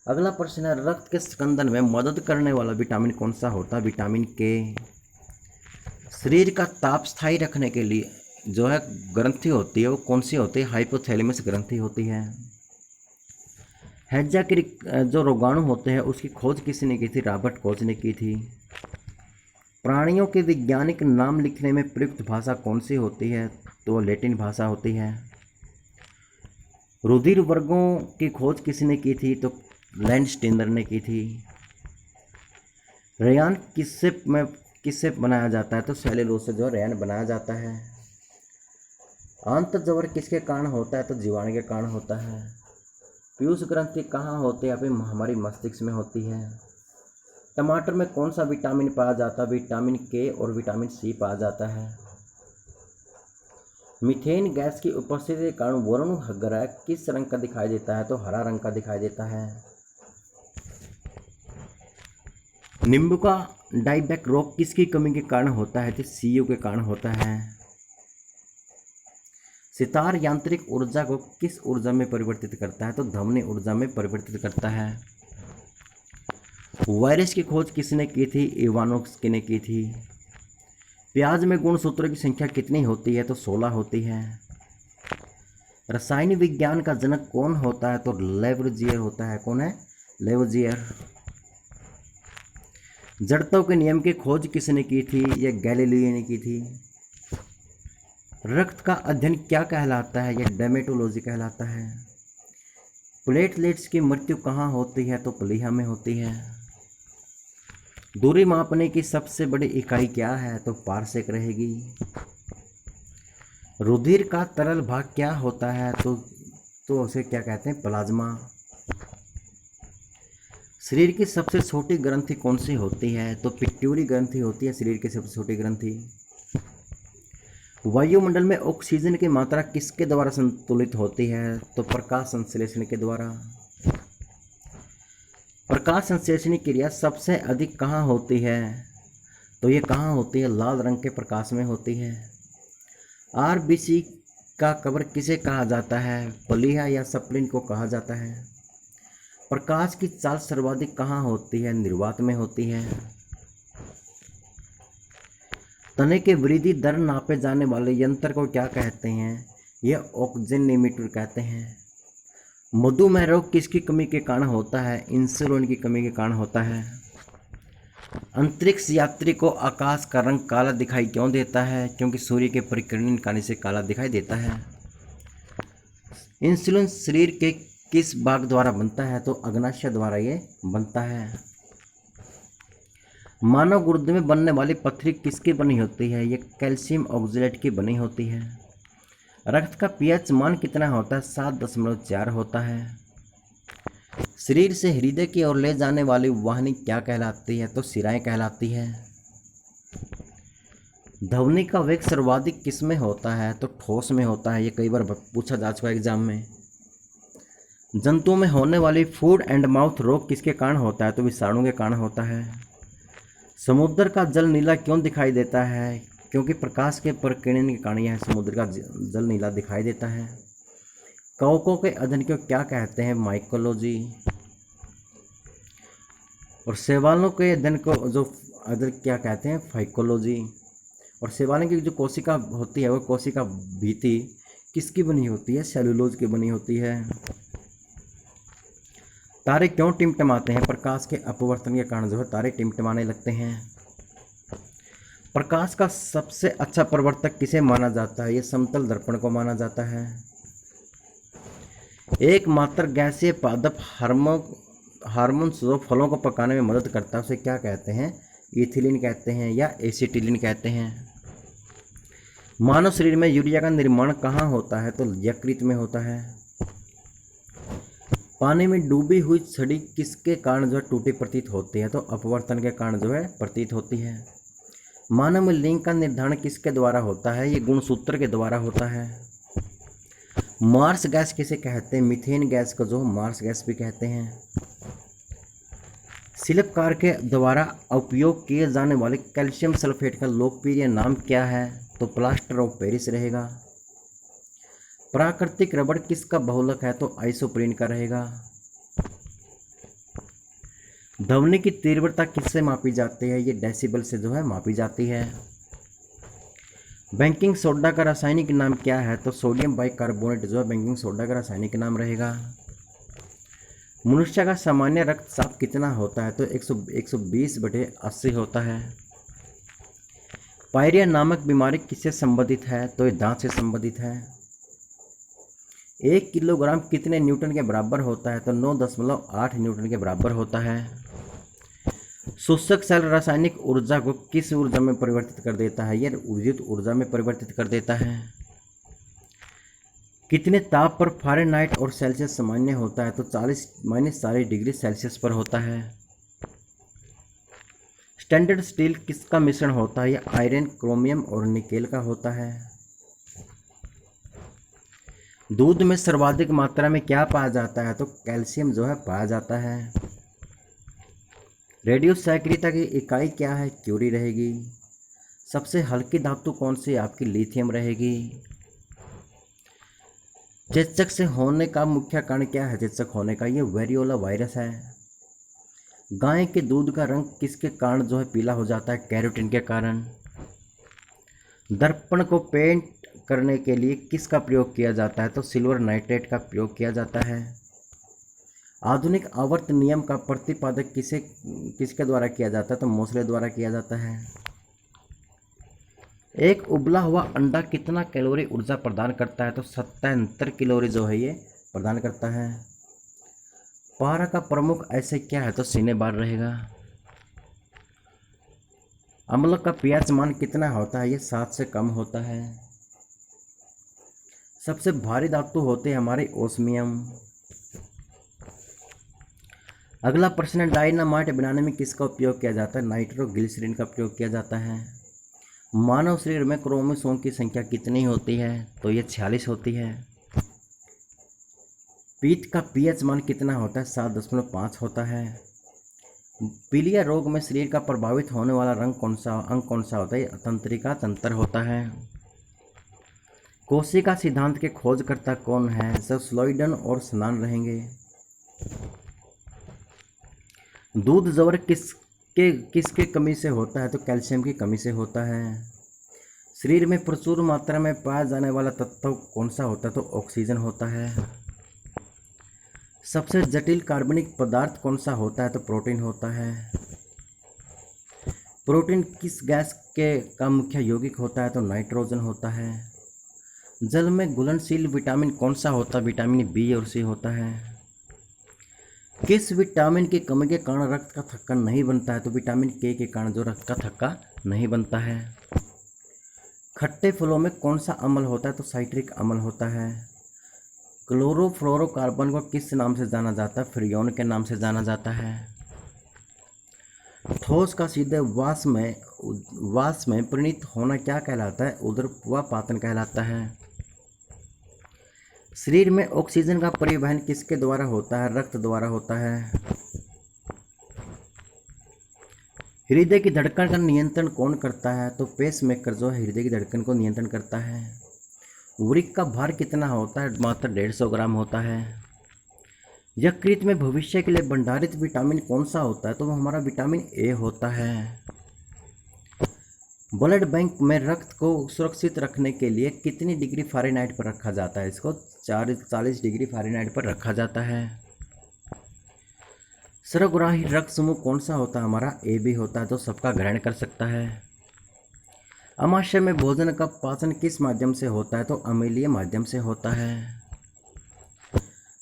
अगला प्रश्न है, रक्त के स्कंदन में मदद करने वाला विटामिन कौन सा होता है? विटामिन के। शरीर का ताप स्थायी रखने के लिए जो है ग्रंथि होती है वो कौन सी होती है? हाइपोथैलेमस ग्रंथि होती है। हैजा के जो रोगाणु होते हैं उसकी खोज किसने की थी? रॉबर्ट कोच ने की थी। प्राणियों के वैज्ञानिक नाम लिखने में प्रयुक्त भाषा कौन सी होती है? तो लैटिन भाषा होती है। रुधिर वर्गों की खोज किसने की थी? तो लैंडस्टीनर ने की थी। रेयान किससे बनाया जाता है? तो सेल्यूलोज से जो रेयान बनाया जाता है। आंतर्ज्वर किसके कारण होता है? तो जीवाणु के कारण होता है। पीयूष ग्रंथि कहाँ होती है? हमारी मस्तिष्क में होती है। टमाटर में कौन सा विटामिन पाया जाता है? विटामिन के और विटामिन सी पाया जाता है। मीथेन गैस की उपस्थिति के कारण वरुण ग्रह किस रंग का दिखाई देता है? तो हरा रंग का दिखाई देता है। नींबू का डाइबैक रोग किसकी कमी के कारण होता है? तो सीयू के कारण होता है। सितार यांत्रिक ऊर्जा को किस ऊर्जा में परिवर्तित करता है? तो ध्वनि ऊर्जा में परिवर्तित करता है। वायरस की खोज किसने की थी? इवानोव्स्की ने की थी। प्याज में गुणसूत्रों की संख्या कितनी होती है? तो 16 होती है। रसायन विज्ञान का जनक कौन होता है? तो लेवोजियर होता है। कौन है? लेवोजियर। जड़त्व के नियम की खोज किसने की थी? यह गैलीलियो ने की थी। रक्त का अध्ययन क्या कहलाता है? यह डेमेटोलॉजी कहलाता है। प्लेटलेट्स की मृत्यु कहाँ होती है? तो प्लीहा में होती है। दूरी मापने की सबसे बड़ी इकाई क्या है? तो पारसेक रहेगी। रुधिर का तरल भाग क्या होता है? तो उसे क्या कहते हैं? प्लाज्मा। शरीर की सबसे छोटी ग्रंथि कौन सी होती है? तो पिट्यूरी ग्रंथि होती है शरीर की सबसे छोटी ग्रंथि। वायुमंडल में ऑक्सीजन की मात्रा किसके द्वारा संतुलित होती है? तो प्रकाश संश्लेषण के द्वारा। प्रकाश संश्लेषण क्रिया सबसे अधिक कहाँ होती है? तो ये कहाँ होती है? लाल रंग के प्रकाश में होती है। आरबीसी का कवर किसे कहा जाता है? प्लीहा या स्प्लीन को कहा जाता है। प्रकाश की चाल सर्वाधिक कहाँ होती है? निर्वात में होती है। तने के वृद्धि दर नापे जाने वाले यंत्र को क्या कहते हैं? यह ऑक्सीजनीमीटर कहते हैं। मधुमेह रोग किसकी कमी के कारण होता है? इंसुलिन की कमी के कारण होता है। अंतरिक्ष यात्री को आकाश का रंग काला दिखाई क्यों देता है? क्योंकि सूर्य के परिकिरण आने से काला दिखाई देता है। इंसुलिन शरीर के किस भाग द्वारा बनता है? तो अग्नाशय द्वारा ये बनता है। मानव गुर्दे में बनने वाली पथरी किसकी बनी होती है? ये कैल्शियम ऑक्जेलेट की बनी होती है। रक्त का पीएच मान कितना होता है? 7.4 होता है। शरीर से हृदय की ओर ले जाने वाली वाहिनी क्या कहलाती है? तो शिराएं कहलाती है। ध्वनि का वेग सर्वाधिक किस में होता है? तो ठोस में होता है। ये कई बार पूछा जा चुका है एग्जाम में। जंतुओं में होने वाली फूड एंड माउथ रोग किसके कारण होता है? तो विषाणु के कारण होता है। समुद्र का जल नीला क्यों दिखाई देता है? क्योंकि प्रकाश के प्रकीर्णन के कारण यह समुद्र का जल नीला दिखाई देता है। कवकों के अध्ययन को क्या कहते हैं? माइकोलॉजी। और शैवालों के अध्ययन को जो अध्ययन क्या कहते हैं? फाइकोलॉजी। और शैवालों की जो कोशिका होती है वो कोशिका भित्ति किसकी बनी होती है? सेलुलोज की बनी होती है। तारे क्यों टिमटिमाते हैं? प्रकाश के अपवर्तन के कारण जो है तारे टिमटिमाने लगते हैं। प्रकाश का सबसे अच्छा प्रवर्तक किसे माना जाता है? ये समतल दर्पण को माना जाता है। एकमात्र गैसीय पादप हार्मोन्स जो फलों को पकाने में मदद करता है उसे क्या कहते हैं? इथिलीन कहते हैं या एसिटिलीन कहते हैं। मानव शरीर में यूरिया का निर्माण कहाँ होता है? तो यकृत में होता है। पानी में डूबी हुई छड़ी किसके कारण जो है टूटी प्रतीत होती है? तो अपवर्तन के कारण जो है प्रतीत होती है। मानव में लिंग का निर्धारण किसके द्वारा होता है? ये गुणसूत्र के द्वारा होता है। मार्स गैस किसे कहते हैं? मीथेन गैस को जो मार्स गैस भी कहते हैं। शिल्पकार के द्वारा उपयोग किए जाने वाले कैल्शियम सल्फेट का लोकप्रिय नाम क्या है? तो प्लास्टर ऑफ पेरिस रहेगा। प्राकृतिक रबड़ किसका बहुलक है? तो आइसोप्रीन का रहेगा। ध्वनि की तीव्रता किससे मापी जाती है? ये डेसिबल से जो है मापी जाती है। बेकिंग सोडा का रासायनिक नाम क्या है? तो सोडियम बाइकार्बोनेट जो है बेकिंग सोडा का रासायनिक नाम रहेगा। मनुष्य का सामान्य रक्तचाप कितना होता है? तो 120/80 होता है। पायरिया नामक बीमारी किससे संबंधित है? तो ये दांत से संबंधित है। 1 किलोग्राम कितने न्यूटन के बराबर होता है? तो 9.8 न्यूटन के बराबर होता है। शुष्क सेल रासायनिक ऊर्जा को किस ऊर्जा में परिवर्तित कर देता है? यह विद्युत ऊर्जा में परिवर्तित कर देता है। कितने ताप पर फ़ारेनहाइट और सेल्सियस सामान्य होता है? तो -40 डिग्री सेल्सियस पर होता है। स्टैंडर्ड स्टील किसका मिश्रण होता है? यह आयरन, क्रोमियम और निकेल का होता है। दूध में सर्वाधिक मात्रा में क्या पाया जाता है? तो कैल्शियम जो है पाया जाता है। रेडियो सक्रियता की इकाई क्या है? क्यूरी रहेगी। सबसे हल्की धातु कौन सी? आपकी लिथियम रहेगी। चेचक से होने का मुख्य कारण क्या है? चेचक होने का ये वेरियोला वायरस है। गाय के दूध का रंग किसके कारण जो है पीला हो जाता है? कैरोटीन के कारण। दर्पण को पेंट करने के लिए किसका प्रयोग किया जाता है? तो सिल्वर नाइट्रेट का प्रयोग किया जाता है। आधुनिक आवर्त नियम का प्रतिपादक किसके द्वारा किया जाता है? तो मोसले द्वारा किया जाता है। एक उबला हुआ अंडा कितना कैलोरी ऊर्जा प्रदान करता है? तो 77 कैलोरी जो है ये प्रदान करता है। पारा का प्रमुख ऐसे क्या है? तो सीने बार रहेगा। अम्ल का पीएच मान कितना होता है? ये 7 से कम होता है। सबसे भारी धातु होते हैं हमारे ओस्मियम। अगला प्रश्न है, डायनामाइट बनाने में किसका उपयोग किया जाता है? नाइट्रोग्लिसरीन का प्रयोग किया जाता है। मानव शरीर में क्रोमोसोम की संख्या कितनी होती है? तो ये 46 होती है। पीत का पीएच मान कितना होता है? 7.5 होता है। पीलिया रोग में शरीर का प्रभावित होने वाला अंग कौन सा होता है? तंत्रिका तंत्र होता है। कोशिका सिद्धांत के खोजकर्ता कौन है? सब स्लोइडन और स्नान रहेंगे। दूध जबर किसके कमी से होता है? तो कैल्शियम की कमी से होता है। शरीर में प्रचुर मात्रा में पाया जाने वाला तत्व कौन सा होता है? तो ऑक्सीजन होता है। सबसे जटिल कार्बनिक पदार्थ कौन सा होता है? तो प्रोटीन होता है। प्रोटीन किस गैस का मुख्य यौगिक होता है? तो नाइट्रोजन होता है। जल में घुलनशील विटामिन कौन सा होता है? विटामिन बी और सी होता है। किस विटामिन की कमी के कारण रक्त का थक्का नहीं बनता है? तो विटामिन के कारण जो रक्त का थक्का नहीं बनता है। खट्टे फलों में कौन सा अम्ल होता है? तो साइट्रिक अम्ल होता है। क्लोरोफ्लोरोकार्बन को किस नाम से जाना जाता है? फ्रियोन के नाम से जाना जाता है। ठोस का सीधे वाष्प में परिणत होना क्या कहलाता है? ऊर्ध्वपातन कहलाता है। शरीर में ऑक्सीजन का परिवहन किसके द्वारा होता है? रक्त द्वारा होता है। हृदय की धड़कन का नियंत्रण कौन करता है? तो पेसमेकर जो है हृदय की धड़कन को नियंत्रण करता है। वृक्क का भार कितना होता है? मात्र 150 ग्राम होता है। यकृत में भविष्य के लिए भंडारित विटामिन कौन सा होता है? तो वो हमारा विटामिन ए होता है। ब्लड बैंक में रक्त को सुरक्षित रखने के लिए कितनी डिग्री फ़ारेनहाइट पर रखा जाता है? इसको 40 डिग्री फ़ारेनहाइट पर रखा जाता है। सर्वग्राही रक्त समूह कौन सा होता है? हमारा ए बी होता है, जो सबका ग्रहण कर सकता है। अमाशय में भोजन का पाचन किस माध्यम से होता है? तो अम्लीय माध्यम से होता है।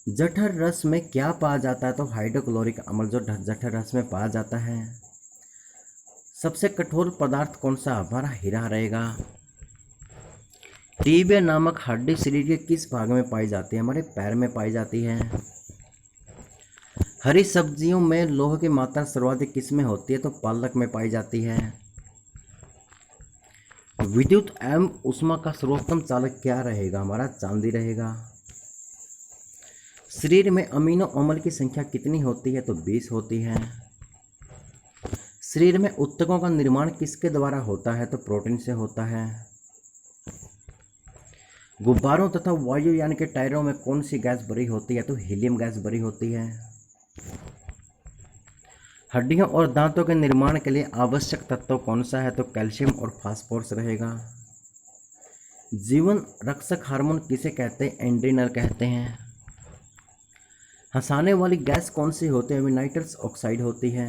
जठर रस में क्या पाया जाता है? तो हाइड्रोक्लोरिक अम्ल जो जठर रस में पाया जाता है। सबसे कठोर पदार्थ कौन सा? हमारा हीरा रहेगा। टीबिया नामक हड्डी शरीर के किस भाग में पाई जाती है? हमारे पैर में पाई जाती है। हरी सब्जियों में लोह की मात्रा सर्वाधिक किस में होती है? तो पालक में पाई जाती है। विद्युत एवं ऊष्मा का सर्वोत्तम चालक क्या रहेगा? हमारा चांदी रहेगा। शरीर में अमीनो अम्ल की संख्या कितनी होती है? तो 20 होती है। शरीर में ऊतकों का निर्माण किसके द्वारा होता है? तो प्रोटीन से होता है। गुब्बारों तथा वायुयान के टायरों में कौन सी गैस भरी होती है? तो हीलियम गैस भरी होती है। हड्डियों और दांतों के निर्माण के लिए आवश्यक तत्व कौन सा है? तो कैल्शियम और फास्फोरस रहेगा। जीवन रक्षक हार्मोन किसे कहते हैं? एंड्रिनल कहते हैं। हंसाने वाली गैस कौन सी होती है? नाइट्रस ऑक्साइड होती है।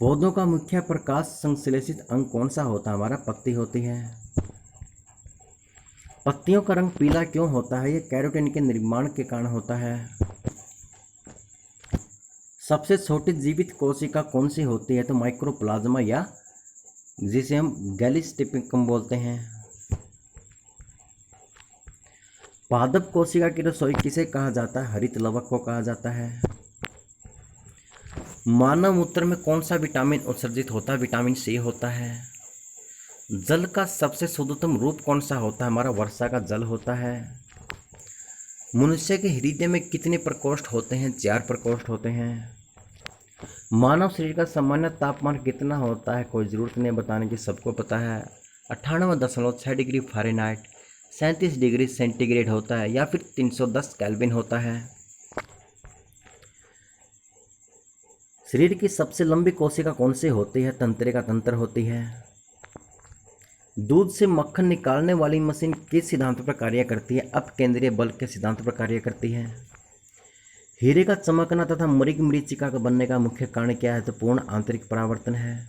पौधों का मुख्य प्रकाश संश्लेषित अंग कौन सा होता है? हमारा पत्ती होती है। पत्तियों का रंग पीला क्यों होता है? ये कैरोटीन के निर्माण के कारण होता है। सबसे छोटी जीवित कोशिका कौन सी होती है? तो माइक्रोप्लाज्मा, या जिसे हम गैलिस टिपिकम बोलते हैं। पादप कोशिका की रसोई किसे कहा जाता है? हरित लवक को कहा जाता है। मानव मूत्र में कौन सा विटामिन उत्सर्जित होता है? विटामिन सी होता है। जल का सबसे शुद्धतम रूप कौन सा होता है? हमारा वर्षा का जल होता है। मनुष्य के हृदय में कितने प्रकोष्ठ होते हैं? 4 प्रकोष्ठ होते हैं। मानव शरीर का सामान्य तापमान कितना होता है? कोई ज़रूरत नहीं बताने की, सबको पता है। 98.6 डिग्री फ़ारेनहाइट, 37 डिग्री सेंटीग्रेड होता है, या फिर 310 केल्विन होता है। शरीर की सबसे लंबी कोशिका कौन सी होती है? तंत्रिका तंत्र होती है। दूध से मक्खन निकालने वाली मशीन किस सिद्धांत पर कार्य करती है? अपकेंद्रीय बल के सिद्धांत पर कार्य करती है। हीरे का चमकना तथा मृग मरीचिका का बनने का मुख्य कारण क्या है? तो पूर्ण आंतरिक परावर्तन है।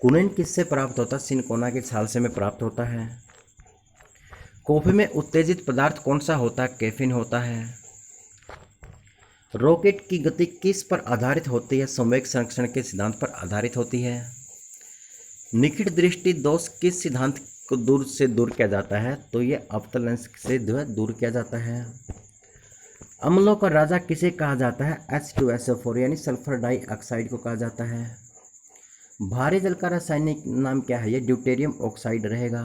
कुनिन किससे प्राप्त होता है? सिनकोना के छाल से में प्राप्त होता है। कॉफी में उत्तेजित पदार्थ कौन सा होता है? कैफीन होता है। रॉकेट की गति किस पर आधारित होती है? संवेग संरक्षण के सिद्धांत पर आधारित होती है। निकट दृष्टि दोष किस सिद्धांत को दूर से दूर किया जाता है? तो ये अवतल लेंस से दूर किया जाता है। अम्लों का राजा किसे कहा जाता है? H2SO4 यानी सल्फर डाइऑक्साइड को कहा जाता है। भारी जल का रासायनिक नाम क्या है? ये ड्यूटेरियम ऑक्साइड रहेगा।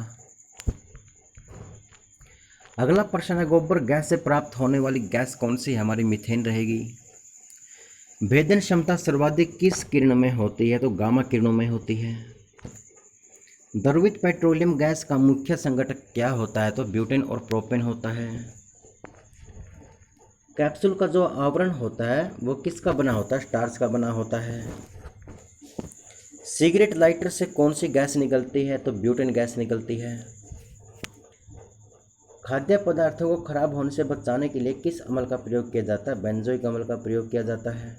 अगला प्रश्न है, गोबर गैस से प्राप्त होने वाली गैस कौन सी है? हमारी मीथेन रहेगी। भेदन क्षमता सर्वाधिक किस किरण में होती है? तो गामा किरणों में होती है। द्रवित पेट्रोलियम गैस का मुख्य संघटक क्या होता है? तो ब्यूटेन और प्रोपेन होता है। कैप्सूल का जो आवरण होता है वो किसका बना होता है? स्टार्च का बना होता है। सिगरेट लाइटर से कौन सी गैस निकलती है? तो ब्यूटेन गैस निकलती है। खाद्य पदार्थों को खराब होने से बचाने के लिए किस अमल का प्रयोग किया जाता है? बेंजोइक अमल का प्रयोग किया जाता है।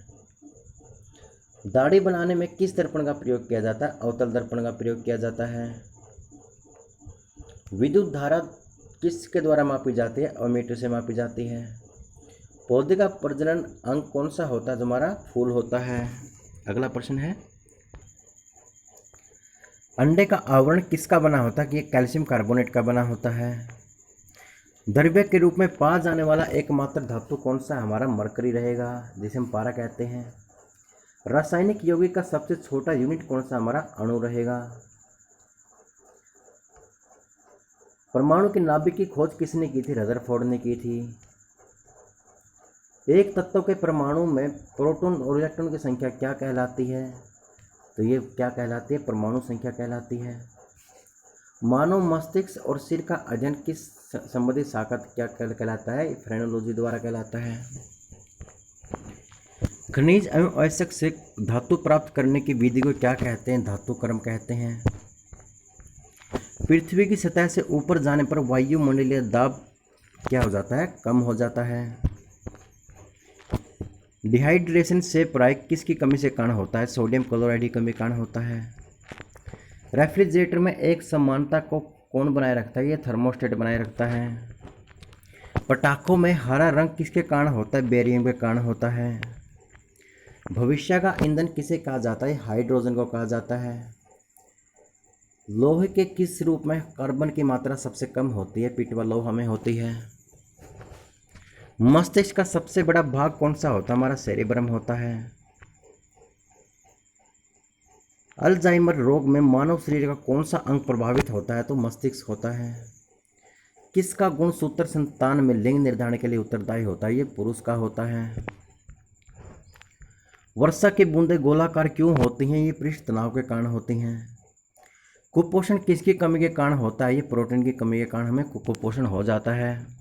दाढ़ी बनाने में किस दर्पण का प्रयोग किया जाता है? अवतल दर्पण का प्रयोग किया जाता है। विद्युत धारा किसके द्वारा मापी जाती है? अमीटर से मापी जाती है। पौधे का प्रजनन अंग कौन सा होता है? जो हमारा फूल होता है। अगला प्रश्न है, अंडे का आवरण किसका बना होता है? कि ये कैल्शियम कार्बोनेट का बना होता है। द्रव्य के रूप में पाया जाने वाला एकमात्र धातु कौन सा है? हमारा मरकरी रहेगा, जिसे हम पारा कहते हैं। रासायनिक यौगिक का सबसे छोटा यूनिट कौन सा? हमारा अणु रहेगा। परमाणु की नाभिक की खोज किसने की थी? रदरफोर्ड ने की थी। एक तत्व के परमाणु में प्रोटॉन और इलेक्ट्रॉन की संख्या क्या कहलाती है? तो ये क्या कहलाती है? परमाणु संख्या कहलाती है। मानव मस्तिष्क और सिर का अध्ययन किस संबंधित शाखा क्या कहलाता है? फ्रेनोलॉजी द्वारा कहलाता है। खनिज एवं आवश्यक से धातु प्राप्त करने की विधि को क्या कहते हैं? धातु क्रम कहते हैं। पृथ्वी की सतह से ऊपर जाने पर वायुमंडलीय दाब क्या हो जाता है? कम हो जाता है। डिहाइड्रेशन से प्राय किसकी कमी से कारण होता है? सोडियम क्लोराइड की कमी कारण होता है। रेफ्रिजरेटर में एक समानता को कौन बनाए रखता है? ये थर्मोस्टेट बनाए रखता है। पटाखों में हरा रंग किसके कारण होता है? बेरियम के कारण होता है। भविष्य का ईंधन किसे कहा जाता है? हाइड्रोजन को कहा जाता है। लोहे के किस रूप में कार्बन की मात्रा सबसे कम होती है? पिटवा लोहा में होती है। मस्तिष्क का सबसे बड़ा भाग कौन सा होता है? हमारा सेरेब्रम होता है। अल्जाइमर रोग में मानव शरीर का कौन सा अंग प्रभावित होता है? तो मस्तिष्क होता है। किसका गुणसूत्र संतान में लिंग निर्धारण के लिए उत्तरदायी होता है? ये पुरुष का होता है। वर्षा की बूंदें गोलाकार क्यों होती हैं? ये पृष्ठ तनाव के कारण होती हैं। कुपोषण किसकी कमी के कारण होता है? ये प्रोटीन की कमी के कारण हमें कुपोषण हो जाता है।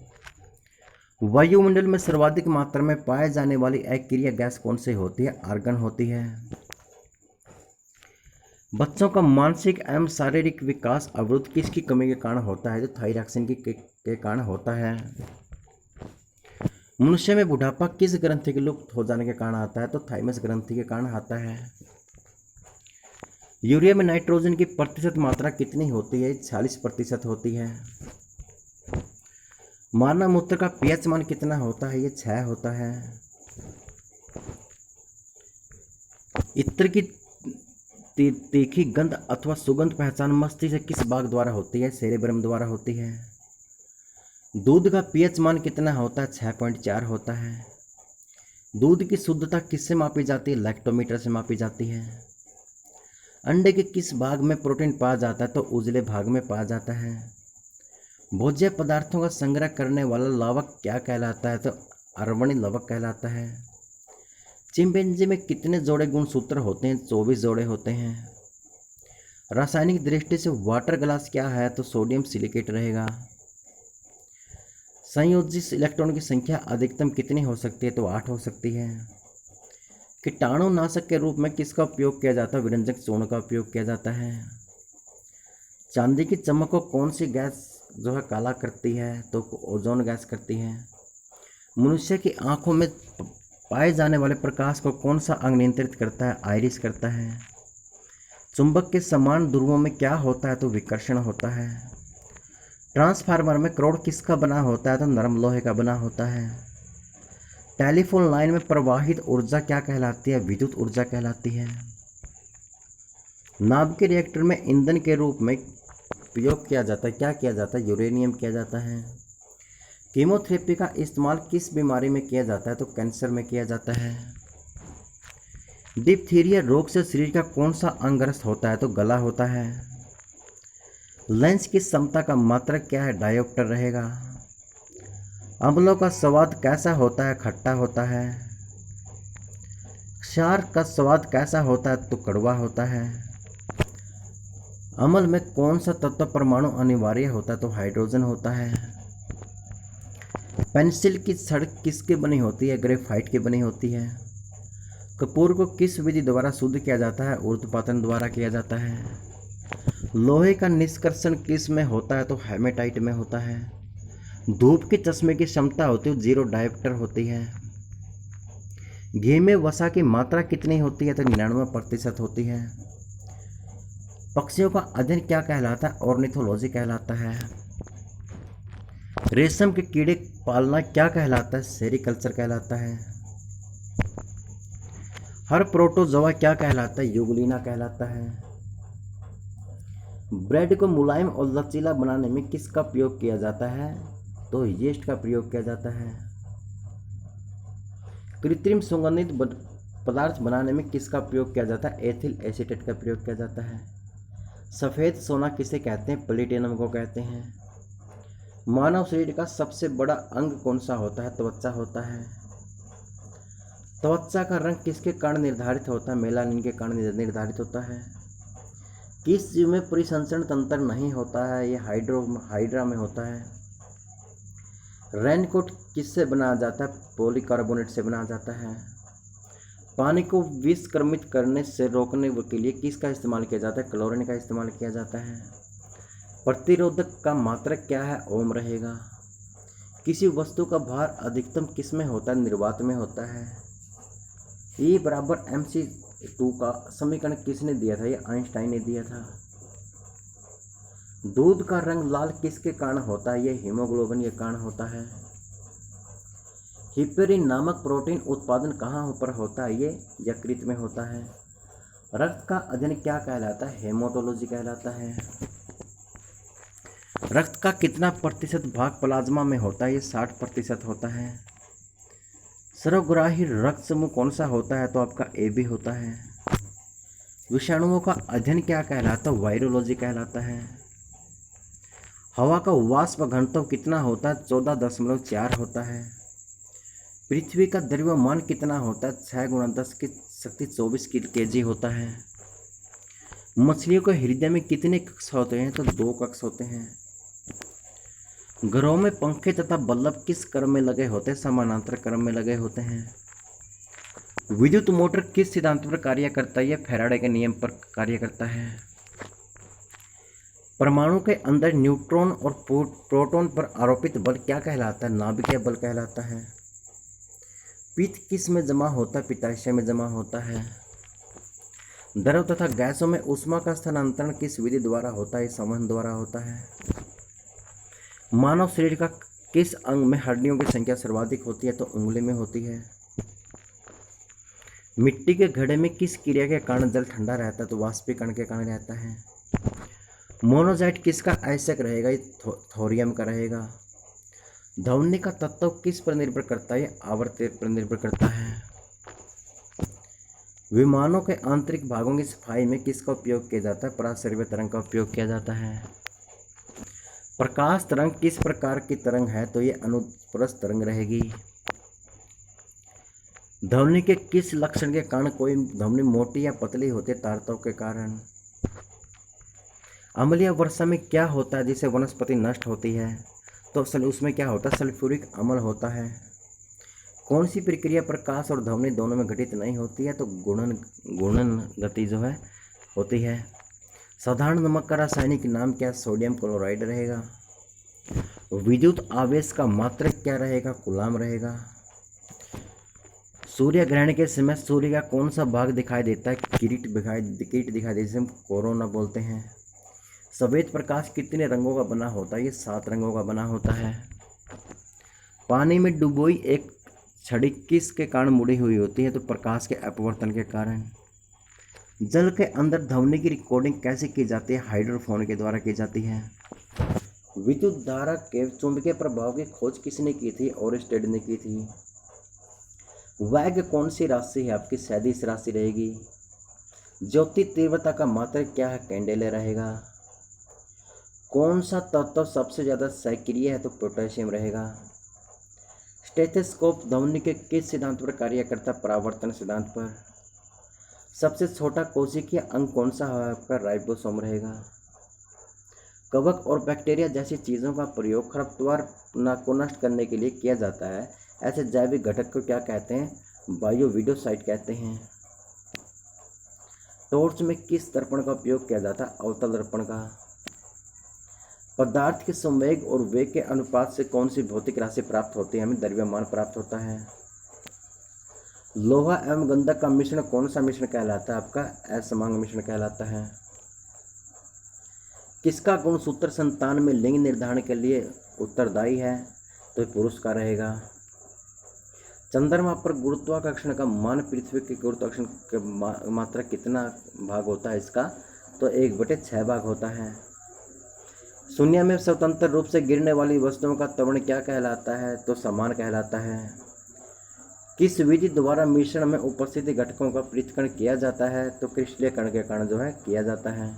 वायुमंडल में सर्वाधिक मात्रा में पाए जाने वाली अक्रिय गैस कौन सी होती है? आर्गन होती है। बच्चों का मानसिक एवं शारीरिक विकास अवरुद्ध किसकी कमी के कारण होता है? जो थायरॉक्सिन के कारण होता है। मनुष्य में बुढ़ापा किस ग्रंथि के लुप्त हो जाने के कारण आता है? तो थाइमस ग्रंथि के कारण आता है। यूरिया में नाइट्रोजन की प्रतिशत मात्रा कितनी होती है? 46% होती है। मानव मूत्र का पीएच मान कितना होता है? ये 6 होता है। इत्र की तीखी गंध अथवा सुगंध पहचान मस्तिष्क से किस भाग द्वारा होती है? सेरेब्रम द्वारा होती है। दूध का पीएच मान कितना होता है? 6.4 होता है। दूध की शुद्धता किससे मापी जाती है? लैक्टोमीटर से मापी जाती है। अंडे के किस भाग में प्रोटीन पाया जाता है? तो उजले भाग में पाया जाता है। भोज्य पदार्थों का संग्रह करने वाला लवक क्या कहलाता है? तो अरवणी लवक कहलाता है। चिंपैंजी में कितने जोड़े गुणसूत्र होते हैं? 24 जोड़े होते हैं। रासायनिक दृष्टि से वाटर ग्लास क्या है? तो सोडियम सिलिकेट रहेगा। संयोजित इलेक्ट्रॉन की संख्या अधिकतम कितनी हो सकती है? तो 8 हो सकती है। कीटाणुनाशक के रूप में किसका उपयोग किया जाता है? विरंजक चूर्ण का उपयोग किया जाता है। चांदी की चमक को कौन सी गैस जो है काला करती है? तो ओजोन गैस करती है। मनुष्य की आंखों में पाए जाने वाले प्रकाश को कौन सा अंग नियंत्रित करता है? आइरिस करता है। चुंबक के समान ध्रुवों में क्या होता है? तो विकर्षण होता है। ट्रांसफार्मर में करोड़ किसका बना होता है? तो नरम लोहे का बना होता है। टेलीफोन लाइन में प्रवाहित ऊर्जा क्या कहलाती है? विद्युत ऊर्जा कहलाती है। नाभिकीय रिएक्टर में ईंधन के रूप में प्रयोग किया जाता है, क्या किया जाता है? यूरेनियम किया जाता है। कीमोथेरेपी का इस्तेमाल किस बीमारी में किया जाता है? तो कैंसर में किया जाता है। डिप्थीरिया रोग से शरीर का कौन सा अंग ग्रस्त होता है? तो गला होता है। लेंस की क्षमता का मात्रक क्या है? डायोप्टर रहेगा। अम्लों का स्वाद कैसा होता है? खट्टा होता है। क्षार का स्वाद कैसा होता है? तो कड़वा होता है। अम्ल में कौन सा तत्व परमाणु अनिवार्य होता है? तो हाइड्रोजन होता है। पेंसिल की छड़ किसकी बनी होती है? ग्रेफाइट की बनी होती है। कपूर को किस विधि द्वारा शुद्ध किया जाता है? ऊर्ध्वपातन द्वारा किया जाता है। लोहे का निष्कर्षण किस में होता है? तो हेमेटाइट में होता है। धूप के चश्मे की क्षमता होती है 0 डायोप्टर होती है। घी में वसा की मात्रा कितनी होती है? तो 99% होती है। पक्षियों का अध्ययन क्या कहलाता है? ऑर्निथोलॉजी कहलाता है। रेशम के कीड़े पालना क्या कहलाता है? सेरीकल्चर कहलाता है। हर प्रोटोजोआ क्या कहलाता है? यूग्लिना कहलाता है। ब्रेड को मुलायम और लचीला बनाने में किसका प्रयोग किया जाता है? तो यीस्ट का प्रयोग किया जाता है। कृत्रिम सुगंधित पदार्थ बनाने में किसका प्रयोग किया जाता है? एथिल एसीटेट का प्रयोग किया जाता है। सफ़ेद सोना किसे कहते हैं? प्लेटिनम को कहते हैं। मानव शरीर का सबसे बड़ा अंग कौन सा होता है? त्वचा होता है। त्वचा का रंग किसके कारण निर्धारित होता है? मेलानिन के कारण निर्धारित होता है। किस जीव में परिसंचरण तंत्र नहीं होता है? ये हाइड्रा में होता है। रेनकोट किससे बनाया जाता है? पॉलीकार्बोनेट से बनाया जाता है। पानी को विषक्रमित करने से रोकने के लिए किसका इस्तेमाल किया जाता है? क्लोरीन का इस्तेमाल किया जाता है। प्रतिरोधक का मात्रक क्या है? ओम रहेगा। किसी वस्तु का भार अधिकतम किस में होता है? निर्वात में होता है। E बराबर mc2 का समीकरण किसने दिया था? ये आइंस्टाइन ने दिया था। दूध का रंग लाल किसके कारण होता है? ये हीमोग्लोबिन के कारण होता है। हिपेरिन नामक प्रोटीन उत्पादन कहाँ पर होता है? ये यकृत में होता है। रक्त का अध्ययन क्या कहलाता है? हेमाटोलॉजी कहलाता है। रक्त का कितना प्रतिशत भाग प्लाज्मा में होता है? ये 60% होता है। सर्वग्राही रक्त समूह कौन सा होता है? तो आपका AB होता है। विषाणुओं का अध्ययन क्या कहलाता है? वायरोलॉजी कहलाता है। हवा का वाष्प घनत्व कितना होता है? 14.4 होता है। पृथ्वी का द्रव्यमान कितना होता है? 6 × 10 की शक्ति 24 kg होता है। मछलियों के हृदय में कितने कक्ष होते हैं? तो 2 कक्ष होते हैं। घरों में पंखे तथा बल्ब किस क्रम में लगे होते हैं? समानांतर क्रम में लगे होते हैं। विद्युत मोटर किस सिद्धांत पर कार्य करता है? फैराडे के नियम पर कार्य करता है। परमाणु के अंदर न्यूट्रॉन और प्रोटॉन पर आरोपित बल क्या कहलाता है? नाभिकीय बल कहलाता है। पित्त किस में जमा होता है? पित्ताशय में जमा होता है। द्रव तथा गैसों में ऊष्मा का स्थानांतरण किस विधि द्वारा होता है? संवहन द्वारा होता है। मानव शरीर का किस अंग में हड्डियों की संख्या सर्वाधिक होती है? तो उंगली में होती है। मिट्टी के घड़े में किस क्रिया के कारण जल ठंडा रहता है? तो वाष्पीकरण के कारण रहता है। मोनोजाइट किसका अयस्क रहेगा? ये थोरियम का रहेगा। ध्वनि का तत्व किस पर निर्भर करता है? आवर्त पर निर्भर करता है। विमानों के आंतरिक भागों की सफाई में किसका उपयोग किया जाता है? पराश्रव्य तरंग का उपयोग किया जाता है। प्रकाश तरंग किस प्रकार की तरंग है? तो ये अनुप्रस्थ तरंग रहेगी। ध्वनि के किस लक्षण के कारण कोई ध्वनि मोटी या पतली होती है? तारतों के कारण। अम्लीय वर्षा में क्या होता है जिससे वनस्पति नष्ट होती है? तो उसमें क्या होता है? सल्फ्यूरिक अम्ल होता है। कौन सी प्रक्रिया प्रकाश और ध्वनि दोनों में घटित नहीं होती है? तो गुणन गति जो है होती है। साधारण नमक का रासायनिक नाम क्या? सोडियम क्लोराइड रहेगा। विद्युत आवेश का मात्रक क्या रहेगा? कूलाम रहेगा। सूर्य ग्रहण के समय सूर्य का कौन सा भाग दिखाई देता है? किरीट दिखाई देता है, जिसे हम कोरोना बोलते हैं। सफेद प्रकाश कितने रंगों का बना होता है? ये 7 रंगों का बना होता है। पानी में डुबोई एक छड़ी किसके कारण मुड़ी हुई होती है? तो प्रकाश के अपवर्तन के कारण। जल के अंदर ध्वनि की रिकॉर्डिंग कैसे की जाती है? हाइड्रोफोन के द्वारा की जाती है। विद्युत धारा के चुंबकीय प्रभाव की खोज किसने की थी? ओरस्टेड ने की थी। वेग कौन सी राशि है आपकी? सदिश राशि रहेगी। ज्योति तीव्रता का मात्रक क्या है? कैंडेले रहेगा। कौन सा तत्व सबसे ज़्यादा सक्रिय है? तो पोटेशियम रहेगा। स्टेथोस्कोप ध्वनि के किस सिद्धांत पर कार्य करता है? परावर्तन सिद्धांत पर। सबसे छोटा कोशिकीय अंग कौन सा है आपका? राइबोसोम रहेगा। कवक और बैक्टीरिया जैसी चीज़ों का प्रयोग खरपतवार को नष्ट करने के लिए किया जाता है। ऐसे जैविक घटक को क्या कहते हैं? बायोविडोसाइट कहते हैं। टॉर्च में किस दर्पण का उपयोग किया जाता है? अवतल दर्पण का। पदार्थ के संवेग और वेग के अनुपात से कौन सी भौतिक राशि प्राप्त होती है? हमें द्रव्यमान प्राप्त होता है। लोहा एवं गंधक का मिश्रण कौन सा मिश्रण कहलाता है? आपका असमांग मिश्रण कहलाता है। किसका गुणसूत्र संतान में लिंग निर्धारण के लिए उत्तरदायी है? तो पुरुष का रहेगा। चंद्रमा पर गुरुत्वाकर्षण का मान पृथ्वी के गुरुत्वाकर्षण के मात्रा कितना भाग होता है इसका? तो 1/6 भाग होता है। शून्य में स्वतंत्र रूप से गिरने वाली वस्तुओं का त्वरण क्या कहलाता है? तो समान कहलाता है। किस विधि द्वारा मिश्रण में उपस्थित घटकों का पृथक्करण किया जाता है? तो क्रिस्टलीकरण के कारण जो है किया जाता है।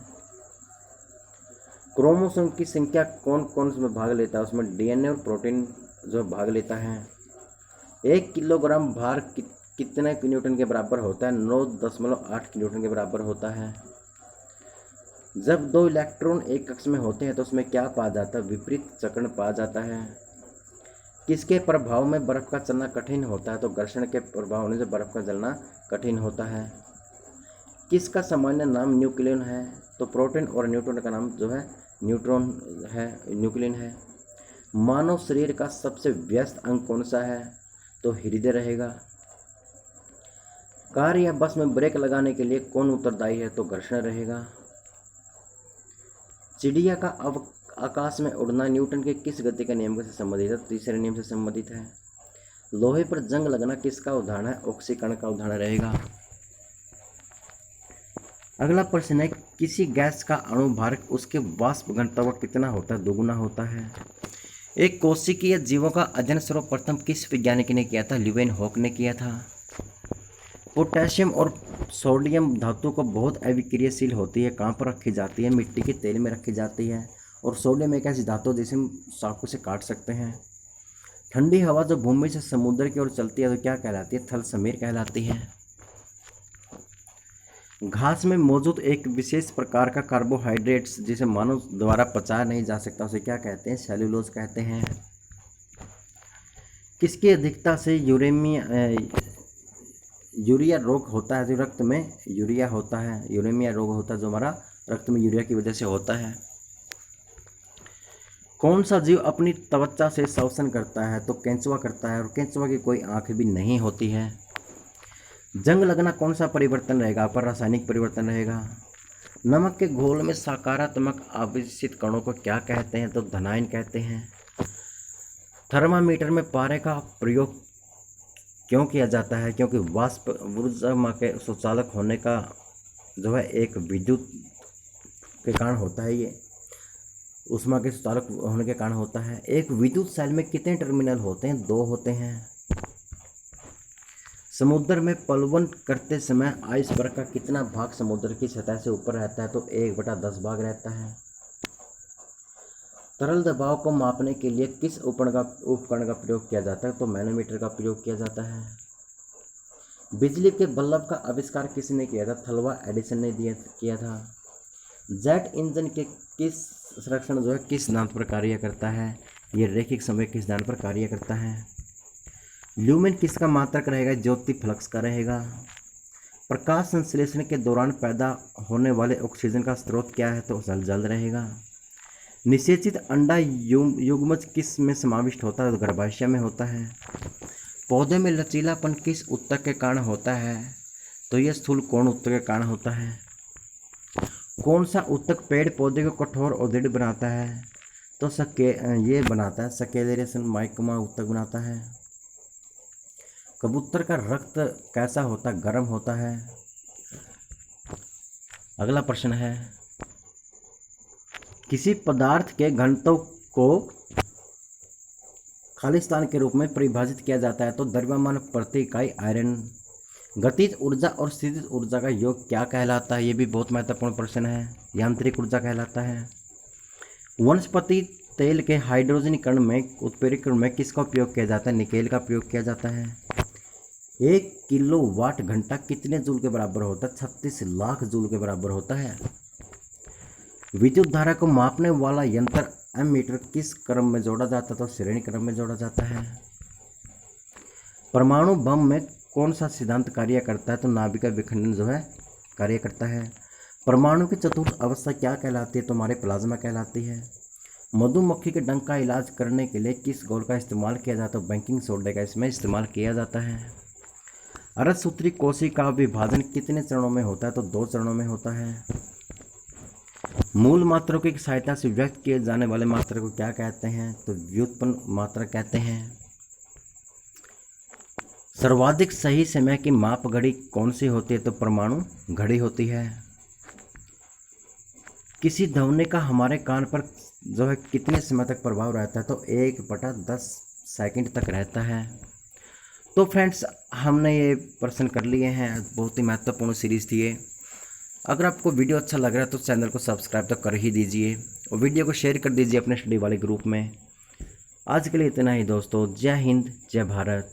क्रोमोसोम की संख्या कौन कौन उसमें भाग लेता है? उसमें डीएनए और प्रोटीन जो भाग लेता है। 1 किलोग्राम भार कितने न्यूटन के बराबर होता है? 9.8 न्यूटन के बराबर होता है। जब 2 इलेक्ट्रॉन एक कक्ष में होते हैं तो उसमें क्या पाया जाता है? विपरीत चक्रण पाया जाता है। किसके प्रभाव में बर्फ का चलना कठिन होता है? तो घर्षण के प्रभाव होने से बर्फ का जलना कठिन होता है। किसका सामान्य नाम न्यूक्लियन है? तो प्रोटॉन और न्यूट्रॉन का नाम जो है न्यूट्रॉन है, न्यूक्लियन है। मानव शरीर का सबसे व्यस्त अंग कौन सा है? तो हृदय रहेगा। कार या बस में ब्रेक लगाने के लिए कौन उत्तरदायी है? तो घर्षण रहेगा। चिड़िया का आकाश में उड़ना न्यूटन के किस गति के नियम से संबंधित है? तीसरे नियम से संबंधित है। लोहे पर जंग लगना किसका उदाहरण है? ऑक्सीकरण का उदाहरण रहेगा। अगला प्रश्न है, किसी गैस का अणु भार उसके वाष्प घनत्व कितना होता है? दोगुना होता है। एक कोशिकीय जीवों का अध्ययन सर्वप्रथम किस वैज्ञानिक ने किया था? ल्यूवेनहॉक ने किया था। पोटेशियम और सोडियम धातु को बहुत अविक्रियशील होती है, कहाँ पर रखी जाती है? मिट्टी के तेल में रखी जाती है। और सोडियम एक ऐसी धातु जिसे हम चाकू से काट सकते हैं। ठंडी हवा जो भूमि से समुद्र की ओर चलती है तो क्या कहलाती है? थल समीर कहलाती है। घास में मौजूद एक विशेष प्रकार का कार्बोहाइड्रेट्स जिसे मानव द्वारा पचाया नहीं जा सकता उसे क्या कहते हैं? सेल्यूलोज कहते हैं। किसकी अधिकता से यूरिया रोग होता है? जो रक्त में यूरिया होता है, यूरेमिया रोग होता है जो हमारा रक्त में यूरिया की वजह से होता है। कौन सा जीव अपनी त्वचा से श्वसन करता है? तो केंचुआ करता है, और केंचुआ की कोई आंख भी नहीं होती है। जंग लगना कौन सा परिवर्तन रहेगा? पर रासायनिक परिवर्तन रहेगा। नमक के घोल में सकारात्मक आवेशित कणों को क्या कहते हैं? तो धनायन कहते हैं। थर्मामीटर में पारे का प्रयोग क्यों किया जाता है? क्योंकि वाष्प ऊर्जा के सुचालक होने का जो है एक विद्युत के कारण होता है, ये ऊष्मा के सुचालक होने के कारण होता है। एक विद्युत सेल में कितने टर्मिनल होते हैं? 2 होते हैं। समुद्र में प्लवन करते समय आइसबर्ग का कितना भाग समुद्र की सतह से ऊपर रहता है? तो 1/10 भाग रहता है। तरल दबाव को मापने के लिए किस उपकरण का प्रयोग किया जाता है? तो मैनोमीटर का प्रयोग किया जाता है। बिजली के बल्ब का आविष्कार किसने किया था? थॉमस एडिसन ने किया था। जेट इंजन के किस संरक्षण जो है किस सिद्धांत पर कार्य करता है? ये रैखिक समय के सिद्धांत पर कार्य करता है। ल्यूमेन किसका मात्रक रहेगा? ज्योति फ्लक्स का रहेगा। प्रकाश संश्लेषण के दौरान पैदा होने वाले ऑक्सीजन का स्रोत क्या है? तो जल रहेगा। निषेचित अंडा युग्मज किस में समाविष्ट होता है? तो गर्भाशय में होता है। पौधे में लचीलापन किस ऊतक के कारण होता है? तो यह स्थूल कोण ऊतक के कारण होता है। कौन सा ऊतक पेड़ पौधे को कठोर और दृढ़ बनाता है? तो ये बनाता है सकेलेरेशन माइकोमा ऊतक बनाता है। कबूतर का रक्त कैसा होता है? गर्म होता है। अगला प्रश्न है, किसी पदार्थ के घनत्व को खालिस्तान के रूप में परिभाषित किया जाता है? तो द्रव्यमान प्रति इकाई आयरन। गतिज ऊर्जा और स्थितिज ऊर्जा का योग क्या कहलाता है? ये भी बहुत महत्वपूर्ण प्रश्न है। यांत्रिक ऊर्जा कहलाता है। वनस्पति तेल के हाइड्रोजनीकरण में उत्प्रेरकरण में किसका उपयोग किया जाता है? निकेल का प्रयोग किया जाता है। 1 किलोवाट घंटा कितने जूल के बराबर होता है? 36 लाख जूल के बराबर होता है। विद्युत धारा को मापने वाला यंत्र एमीटर किस क्रम में जोड़ा जाता है? तो श्रेणी क्रम में जोड़ा जाता है। परमाणु बम में कौन सा सिद्धांत कार्य करता है? तो नाभिक विखंडन जो है कार्य करता है। परमाणु की चतुर्थ अवस्था क्या कहलाती है? तो हमारे प्लाज्मा कहलाती है। मधुमक्खी के डंक का इलाज करने के लिए किस घोल का इस्तेमाल किया जाता है? बेकिंग सोडा का इसमें इस्तेमाल किया जाता है। अर्धसूत्री कोशिका का विभाजन कितने चरणों में होता है? तो 2 चरणों में होता है। मूल मात्रा की सहायता से व्यक्त किए जाने वाले मात्रा को क्या कहते हैं? तो व्युत्पन्न मात्रा कहते हैं। सर्वाधिक सही समय की माप घड़ी कौन सी होती है? तो परमाणु घड़ी होती है। किसी ध्वनि का हमारे कान पर जो है कितने समय तक प्रभाव रहता है? तो 1/10 सेकंड तक रहता है। तो फ्रेंड्स, हमने ये प्रश्न कर लिए हैं। बहुत ही महत्वपूर्ण सीरीज़ थी ये। अगर आपको वीडियो अच्छा लग रहा है तो चैनल को सब्सक्राइब तो कर ही दीजिए और वीडियो को शेयर कर दीजिए अपने स्टडी वाले ग्रुप में। आज के लिए इतना ही दोस्तों। जय हिंद, जय भारत।